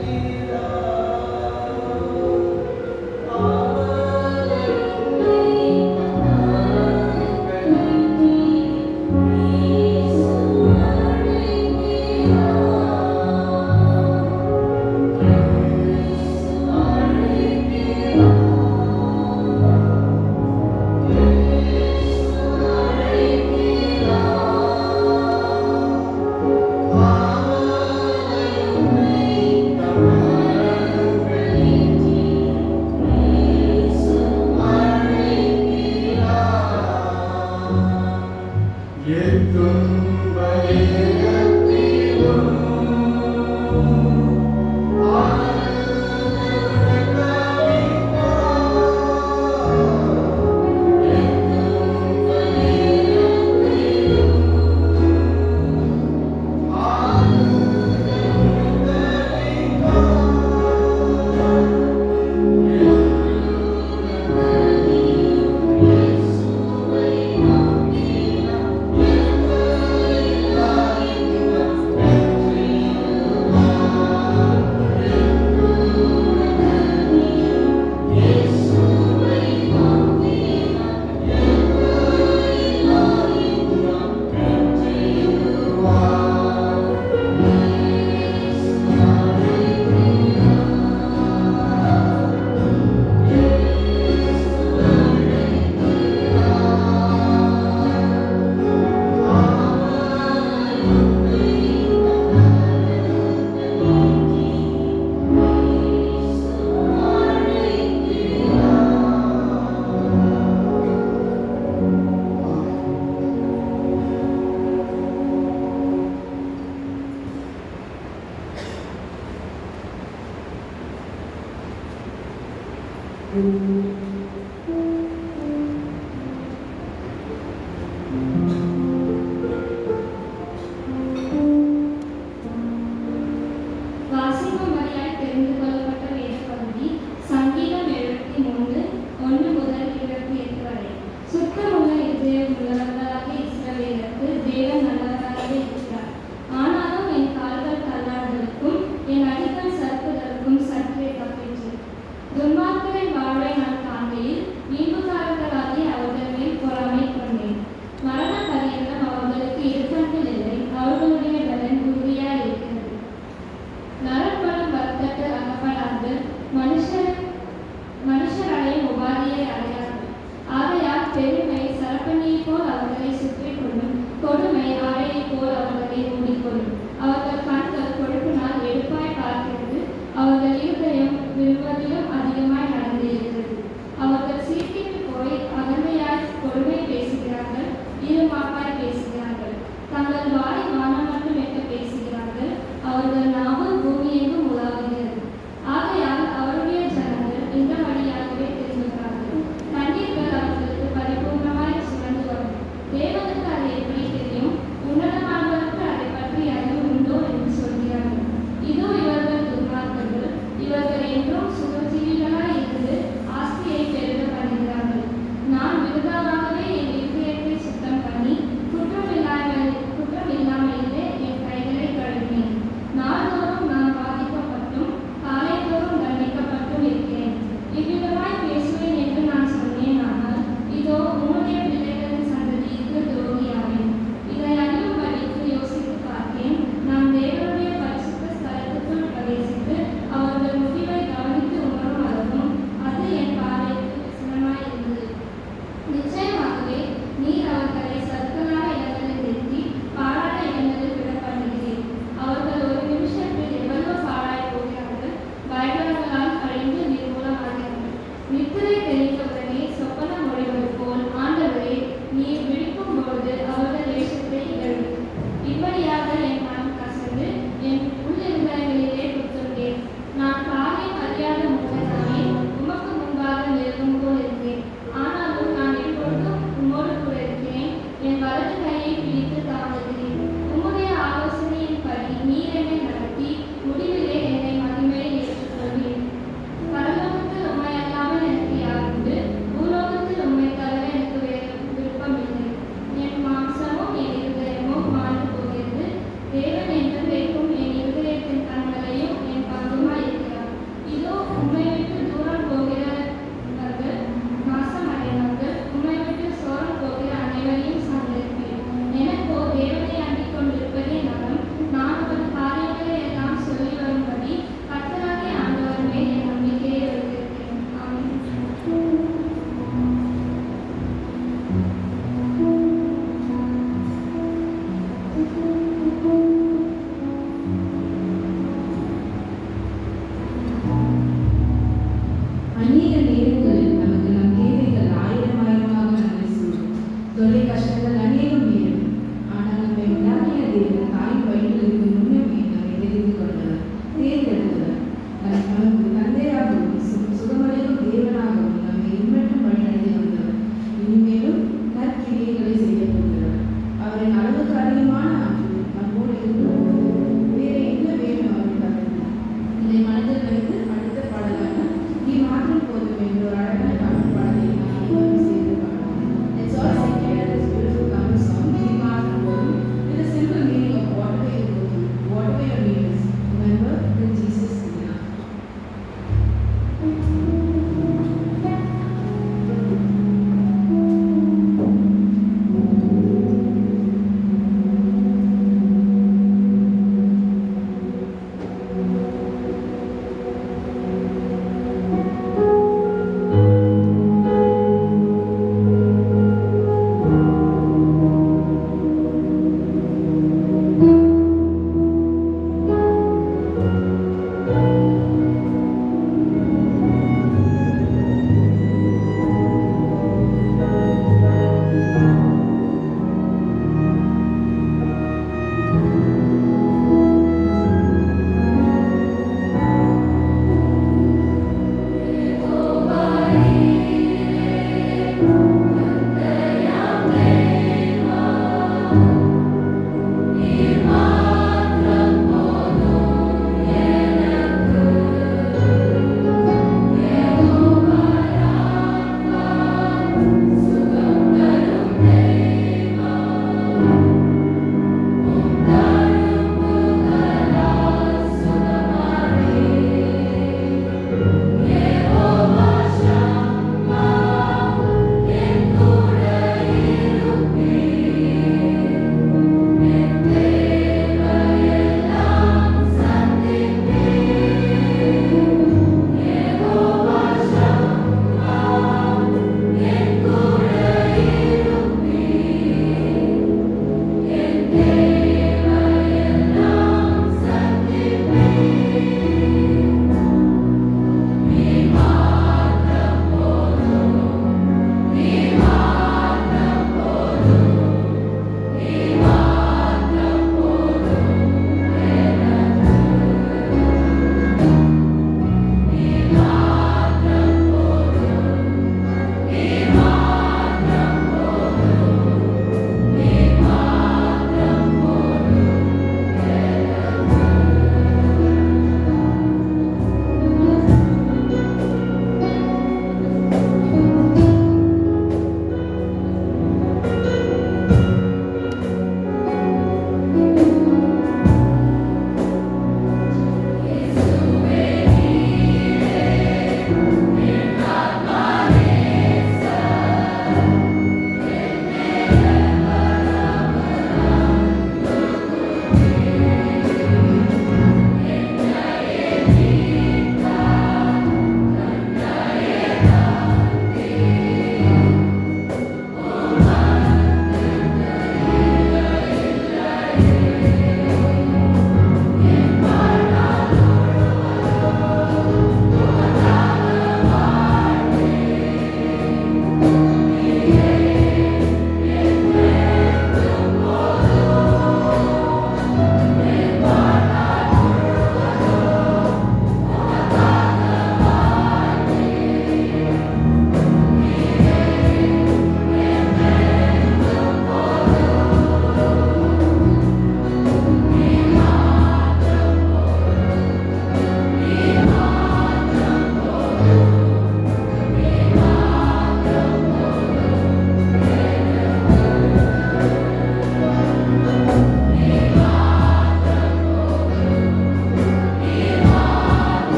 அவர் என்னை வாசிக்கும்படியாய் தெரிந்து கொள்ளப்பட்ட வேத பகுதி சங்கீதம் 73 1 முதல் 28 வரை. சுத்தமுள்ள இதயம் உள்ளவர்களாக இஸ்ரவேலுக்கு தேவன் நல்லவராக இருக்கிறார். ஆனாலும் என் கால்கள் தள்ளாடுதலுக்கும் என் அடிகள் சறுக்குதலுக்கும் சற்றே தப்பிற்று. துன்மார்க்கரின் வாழ்வை நான் காண்கையில் ஈவுக்கார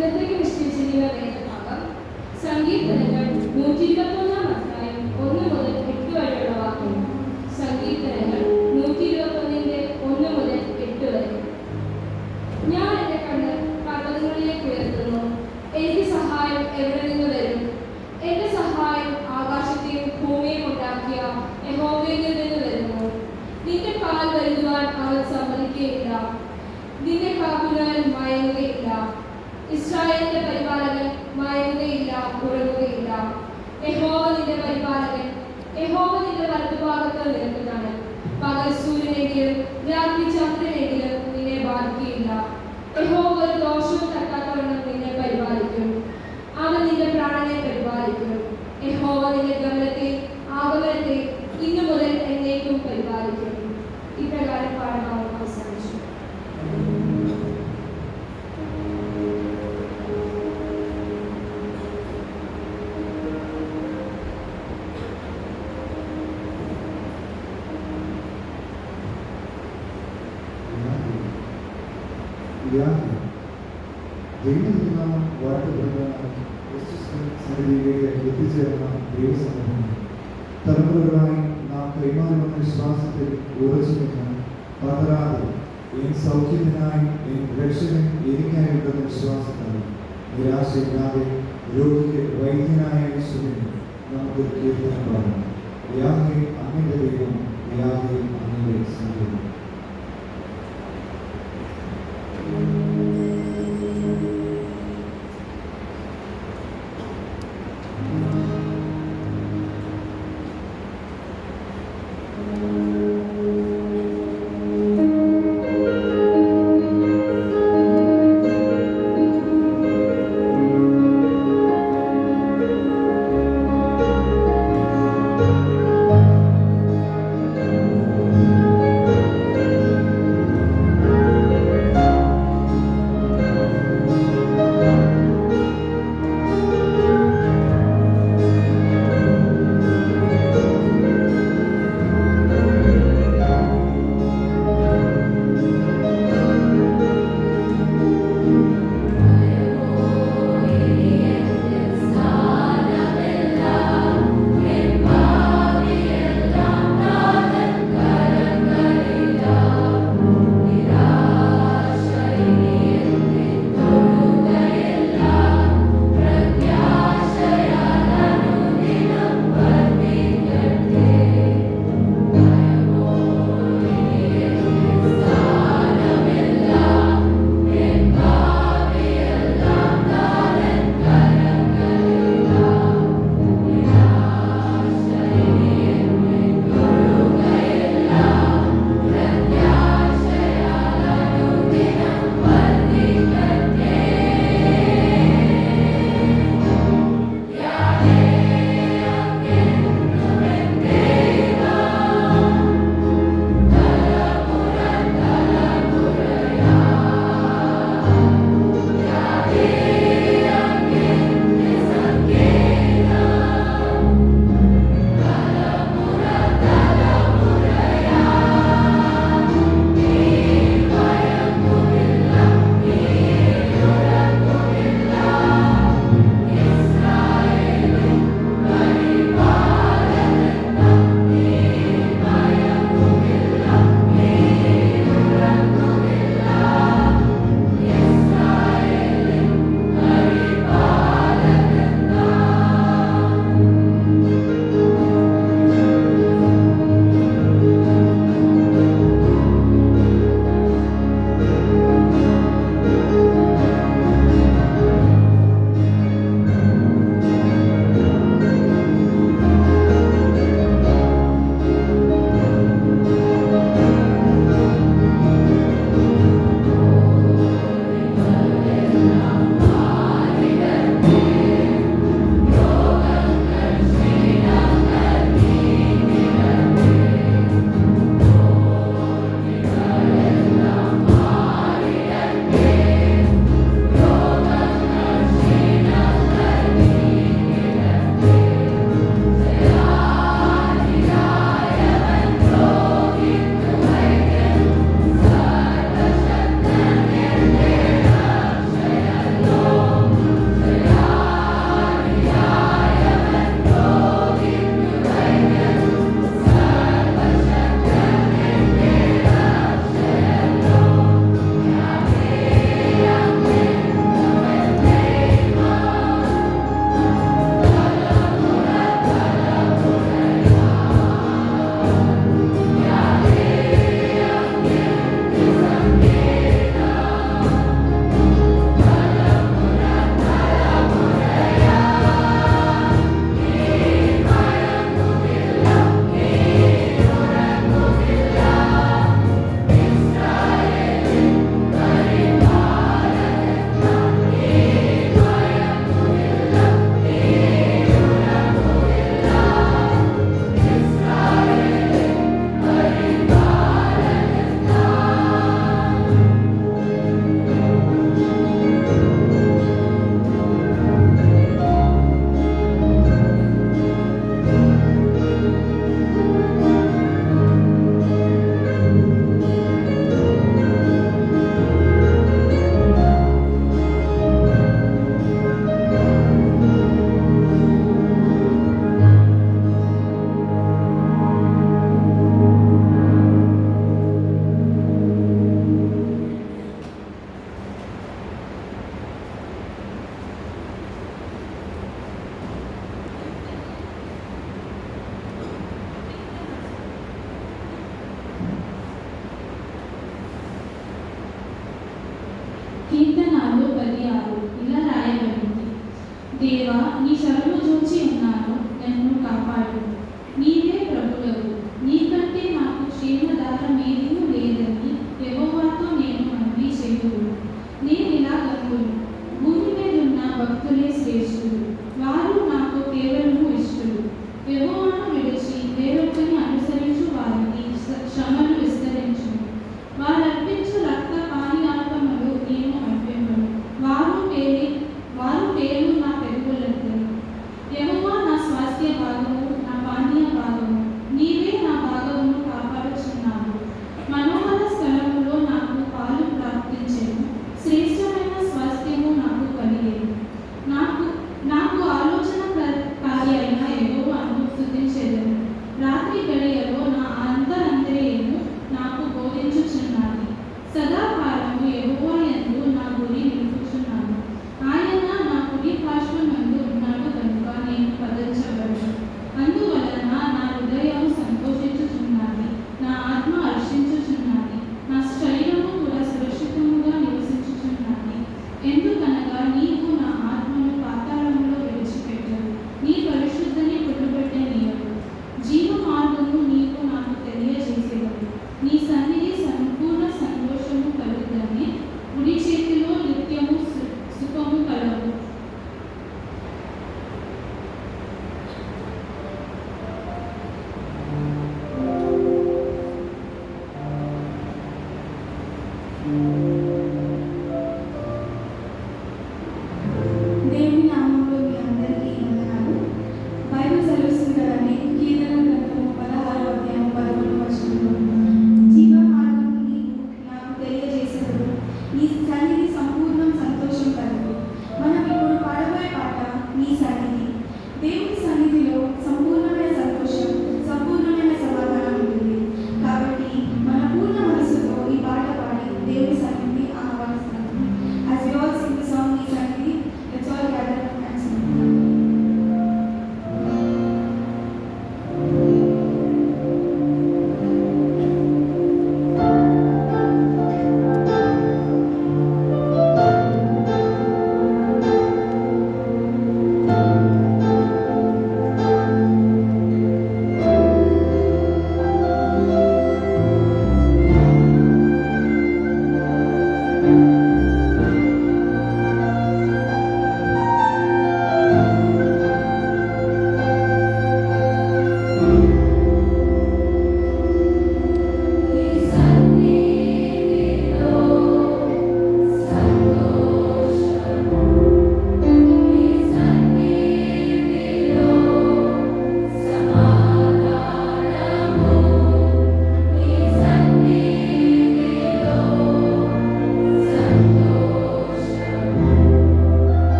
ഇന്നത്തേക്ക് നിശ്ചയിച്ചിരിക്കുന്ന വേദഭാഗം സങ്കീർത്തനങ്ങൾ 121 അധ്യായം 1 മുതൽ 8 വരെയുള്ള വാക്യങ്ങൾ. സങ്കീർത്തനങ്ങൾ 121 1 മുതൽ 8 വരെ. ഞാൻ എൻ്റെ കണ്ണ് പർവ്വതങ്ങളിലേക്ക് ഉയർത്തുന്നു. എനിക്ക് സഹായം എവിടെ നിന്ന് വരും? എൻ്റെ സഹായം ആകാശത്തെയും ഭൂമിയും ഉണ്ടാക്കിയ യഹോവയിൽ നിന്ന് വരുന്നു. നിന്റെ കാൽ വരുവാൻ അവൻ സമ്മതിക്കുകയില്ല, നിന്നെ കാക്കുന്നവൻ മയങ്ങുകയില്ല. ഇസ്രായേലിന്റെ പരിപാലകൻ മയങ്ങുകയില്ല, ഉറങ്ങുകയില്ല. യഹോവ നിന്റെ പരിപാലകൻ, യഹോവ നിന്റെ വലതുഭാഗത്ത് നിൽക്കുന്നതാണ്. പകൽ സൂര്യനെങ്കിലും രാത്രി ചന്ദ്രനെങ്കിലും നിന്നെ ബാധിക്കുകയില്ല. യഹോവ ഒരു ദോഷവും തട്ടാത്തവണ്ണം നിന്നെ പരിപാലിക്കും. അവൻ നിന്റെ പ്രാണനെ പരിപാലിക്കും. യഹോവ നിന്റെ ഗമനത്തെ ആഗമനത്തെ ഇന്നു മുതൽ എന്നേക്കും പരിപാലിക്കും. ഇപ്രകാരം പാഠഭാഗം അവസാനിച്ചു. ദൈവനാമം വാഴ്ത്തപ്പെടുവാനായി സന്നിധിയിലേക്ക് എത്തിച്ചേർന്ന ദൈവസമൂഹം തലമുറകളായി നാം കൈമാറി വന്ന വിശ്വാസത്തിൽ ഉറച്ചു നിൽക്കാൻ പതരാതെ എൻ സൗഖ്യത്തിനായി എൻ രക്ഷകൻ എനിക്കായുണ്ടെന്ന വിശ്വാസത്താൽ നിരാശയില്ലാതെ രോഗിക്ക് വൈദ്യനായ യേശുവിനെ നമുക്ക് കീർത്തനം പാടാം. യാഹേ അങ്ങയുടെ ദൈവം, യാഹേ അങ്ങയുടെ സങ്കേതം. ും కీర్తనాలు 16 ఇలా రాయబడింది. దేవా, నీ శరణు చూచి ఉన్నాను, నన్ను కాపాడు. నీవే ప్రభువు, నీకంటే నాకు క్షేమదారం ఏదీ లేదని యెహోవాతో నేను మనవి చేయుదును. నేనిలా గనులను, భూమి మీద ఉన్న భక్తులే శ్రేష్ఠులు, వారు నాకు కేవలము ఇష్టలు. యెహోవాను విడిచి వేరొకరిని అనుసరించు వారికి శ్రమలు విస్తరించును. వారర్పించు రక్త పానీయార్పణలు నేను అర్పింపను. వారు పేరు నా పెరుగులెత్తను. యెహోవా నా స్వాస్థ్య భాగము, నా పానీయ భాగము, నీవే నా భాగమును కాపాడుచున్నావు. మనోహర స్థలములో నాకు పాలు ప్రాప్తించెను, శ్రేష్టమైన స్వాస్థ్యము నాకు కలిగేను. నాకు ఆలోచన కార్య అయిన యెహోవాను స్తుతించెదను. రాత్రి గడియలో నా అంతరంతర్యము నాకు బోధించుచున్నది. సదాకాలము యెహోవా యందు నా గురి నిలుపుచున్నాను. ఆయన నా కుడి పార్శ్వమందు ఉన్నాడు కనుక నేను కదల్చబడను. అందువలన నా హృదయము సంతోషించుచున్నది, నా ఆత్మ హర్షించుచున్నది, నా శరీరము కూడా సురక్షితముగా నివసించుచున్నది. ఎందుకనగా నీవు నా ఆత్మను పాతాళంలో విడిచిపెట్టవు, నీ పరిశుద్ధని కొట్టుబెట్టనీయవు. జీవ మార్గము నీవు నాకు తెలియజేసేదవు. నీ సన్నిధి సంపూర్ణ సంతోషము కలుగుదని, కుడి చేతిలో నిత్యము సుఖము కలవు. దేవుని నామంలో మీ అందరికీ వందనాలు. బైబిల్ సెలవిస్తుంది కదండి, కీర్తన గ్రంథము 16వ అధ్యాయం 11వ వచనంలో, జీవ మార్గము నీవు నాకు తెలియజేసేదవు, నీ సన్నిధి సంపూర్ణం సంతోషం కలదు. మనం ఇప్పుడు పాడబోయే పాట నీ సన్నిధి. దేవుని సన్నిధిలో సంపూర్ణమైన సంతోషం, సంపూర్ణమైన సమాధానం ఉంటుంది. కాబట్టి మన పూర్ణ మనసుతో ఈ పాట పాడి దేవుని సన్నిధిని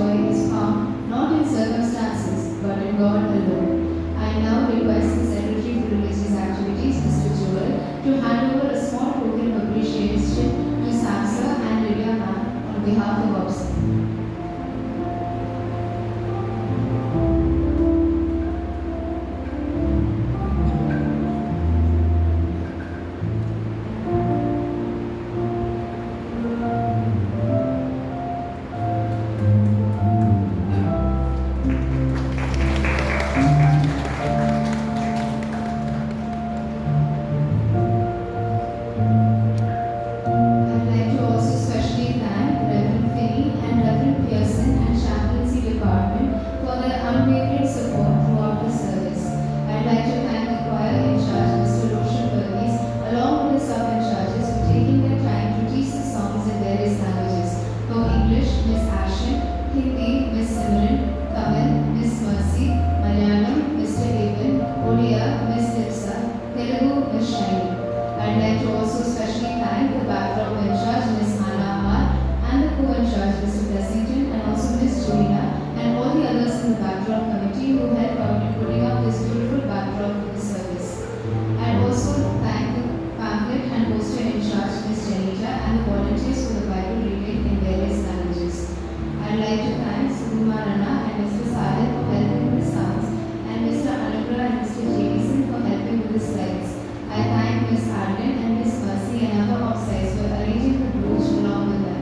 joy is found not in circumstances but in God alone. I now request the Secretary for Religious Activities, Mr. Joel, to hand over a small token of appreciation to Samsa and Lydia ma'am on behalf of OPSI. I'd like to also specially thank Reverend Finney and Reverend Pearson and Chaplaincy Department for their unwavering support throughout the service. I'd like to thank the choir in charge, Mr. Roshan Verghese, along with the sub-in-charges for taking their time to teach the songs in various languages. For English, Miss Ashen; Hindi, Miss Simran; Tamil, Miss Mercy; Malayalam, Mr. Eben; Odia, Miss Lipsa; Telugu, Miss Shaini. I'd like to also specially thank the backdrop in charge, Ms. Hannah Amar, and the co-in-charge, Mr. Blessington, and also Ms. Joina, and all the others in the backdrop committee who helped out in putting up this beautiful backdrop for the service. I'd also thank the pamphlet and poster in charge, Ms. Janita, and the volunteers for the Bible reading in various languages. I'd like to thank Sudhuma Rana and Mr. Saleh for helping with the sounds, and Mr. Anugrah and Mr. Jason for helping with the slides. I thank Ms. Arden and Ms. Mercy and other offsites for arranging the brooch along with them.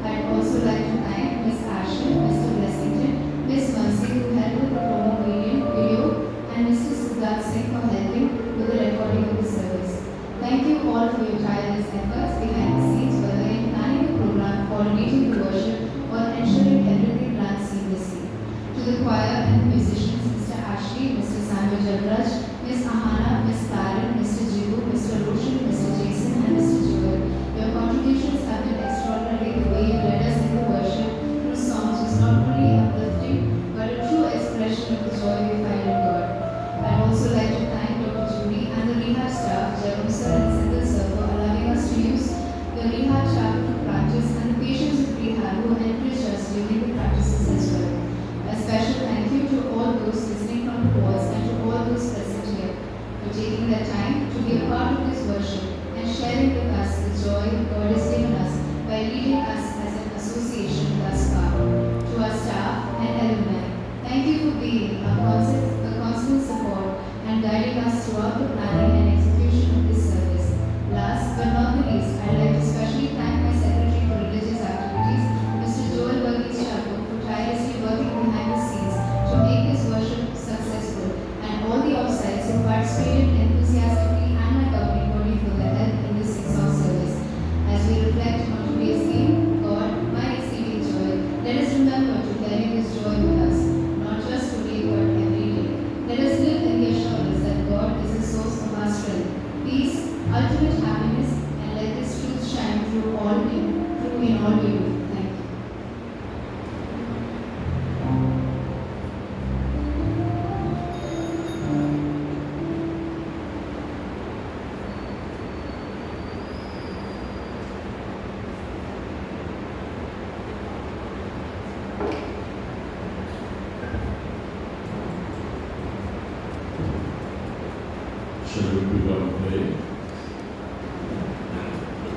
I'd also like to thank Ms. Ashley, Mr. Blessington, Ms. Mercy who helped with the promo video, and Mr. Siddharth Singh for helping with the recording of the service. Thank you all for your tireless efforts behind the scenes, whether in planning the program, coordinating the worship, or ensuring everything ran seamlessly. To the choir and the musicians, Mr. Ashley, Mr. Samuel Jadraj, Ms. Ahana, Ms. Karen, Mr. Jibu, Mr. Roshan, Mr. Jason, and Mr. Joel. Your contributions have been extraordinary. The way you led us in the worship through songs was not only uplifting, but a true expression of the joy we find in God. I'd also like to thank Dr. Judy and the rehab staff, Jerome sir and Sindhu sir, for allowing us to use the rehab chapel to practice, and the patients of rehab who encouraged us during the practices as well. A special thank you to all those listening from the walls and to all those present here for taking their time to be a part of this worship and sharing with us the joy God has given us by leading us as an association thus far. To our staff and alumni, thank you for being a constant support and guiding us throughout the planning and execution of this service. Last but not the least, I'd like to especially thank my Secretary for Religious Activities, Mr. Joel Verghese Chapo, for tirelessly working behind the scenes to make this worship successful, and all the offsites who participated enthusiastically, and my governing body for their help in this 6-hour service. As we reflect on today's theme, God, my exceeding joy, let us remember to carry this joy with us, not just today but every day. Let us live in the assurance that God is the source of our strength, peace, ultimate happiness, and let this truth shine through in all we do. Thank you. Shall we pick up and pray?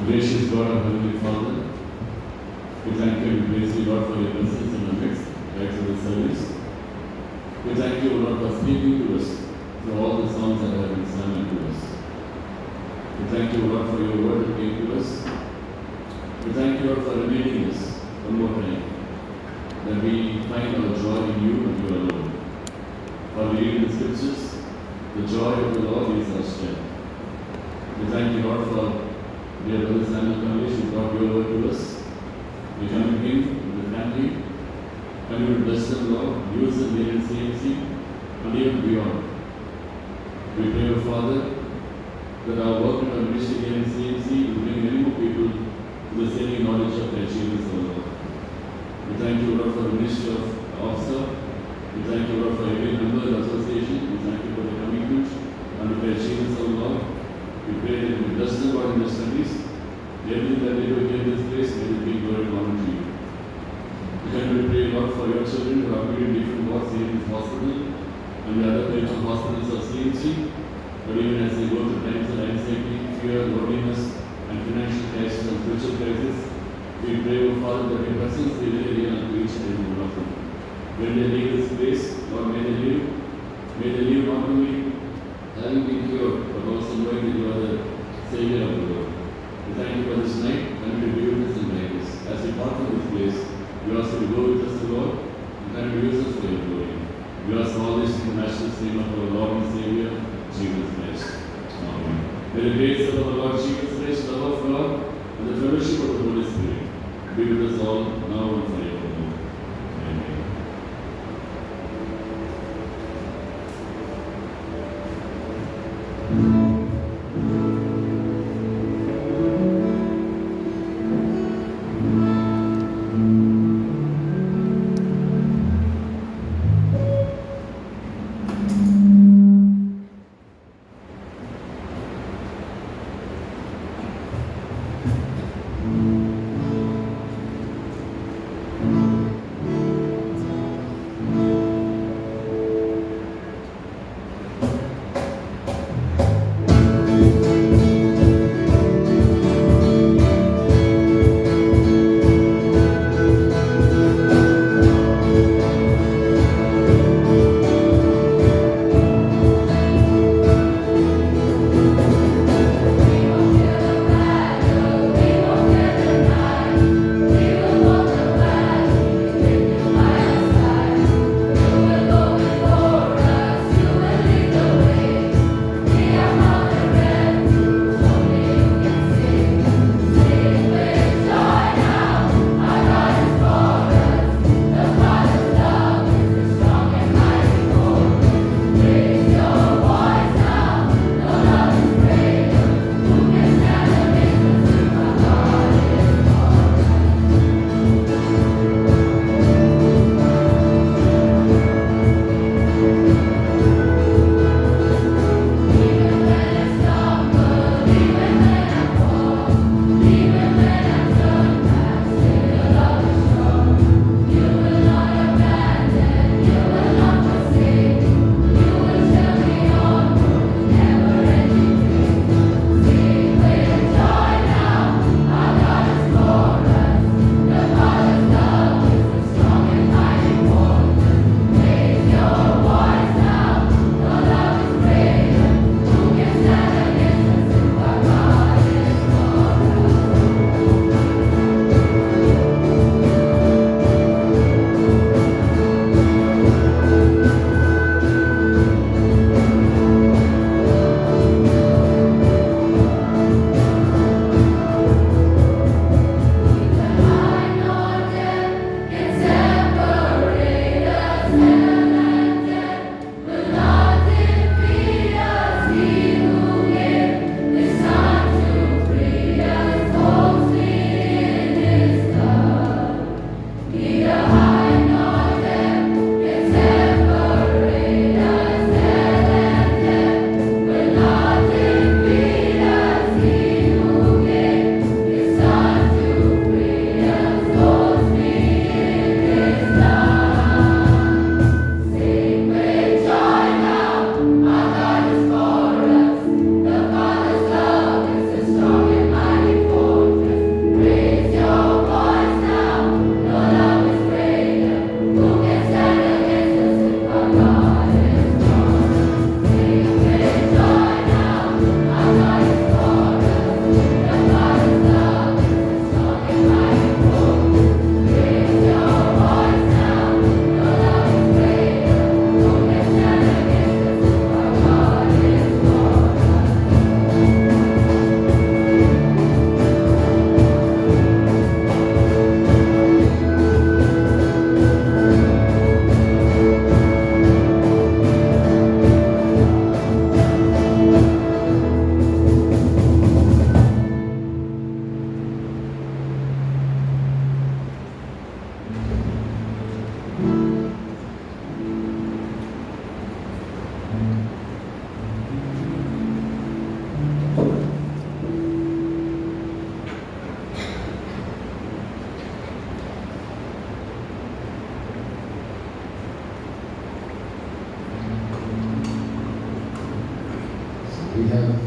Gracious God, our Heavenly Father, we thank you and praise you, Lord, for your presence in our midst, right through the service. We thank you, Lord, for speaking to us through all the songs that have been sung to us. We thank you, Lord, for your word that came to us. We thank you, Lord, for reminding us one more time that we find our joy in you and you alone. For we read in the scriptures, the joy of the Lord is our strength. We thank you, Lord, for dear brother Samuel Kamlesh, who brought your word to us. We come to him with the family, and we will bless them, Lord, use them here in CMC, and even beyond. We pray, O Father, that our work and our ministry here in CMC will bring many more people to the saving knowledge of the achievements of the Lord. We thank you, Lord, for the ministry of officer. We thank you, Lord, for every member of the association. We thank you for the commitment and the achievements of the Lord. We pray that you bless them, Lord, in their studies. Everything that they do here in this place, may it be glory and honor to you. We Can we pray, Lord, for your children who are doing different works here in this hospital and the other types of hospitals of CMC, but even as they go through times of anxiety, fear, loneliness, and financial crisis and spiritual crisis, we pray, O Father, that your presence be really real unto each and every one of them. When they leave this place, Lord, may they live not only having been cured, but also knowing that you are the Savior of the world. We thank you for this night, and we be with us and guide us. As we part from this place, we ask you to go with us, Lord, and use us for your glory. We ask all this in the matchless name of our Lord and Savior, Jesus Christ. Amen. May the grace of our Lord Jesus Christ, the love of God, and the fellowship of the Holy Spirit be with us all now and forevermore. Amen. we have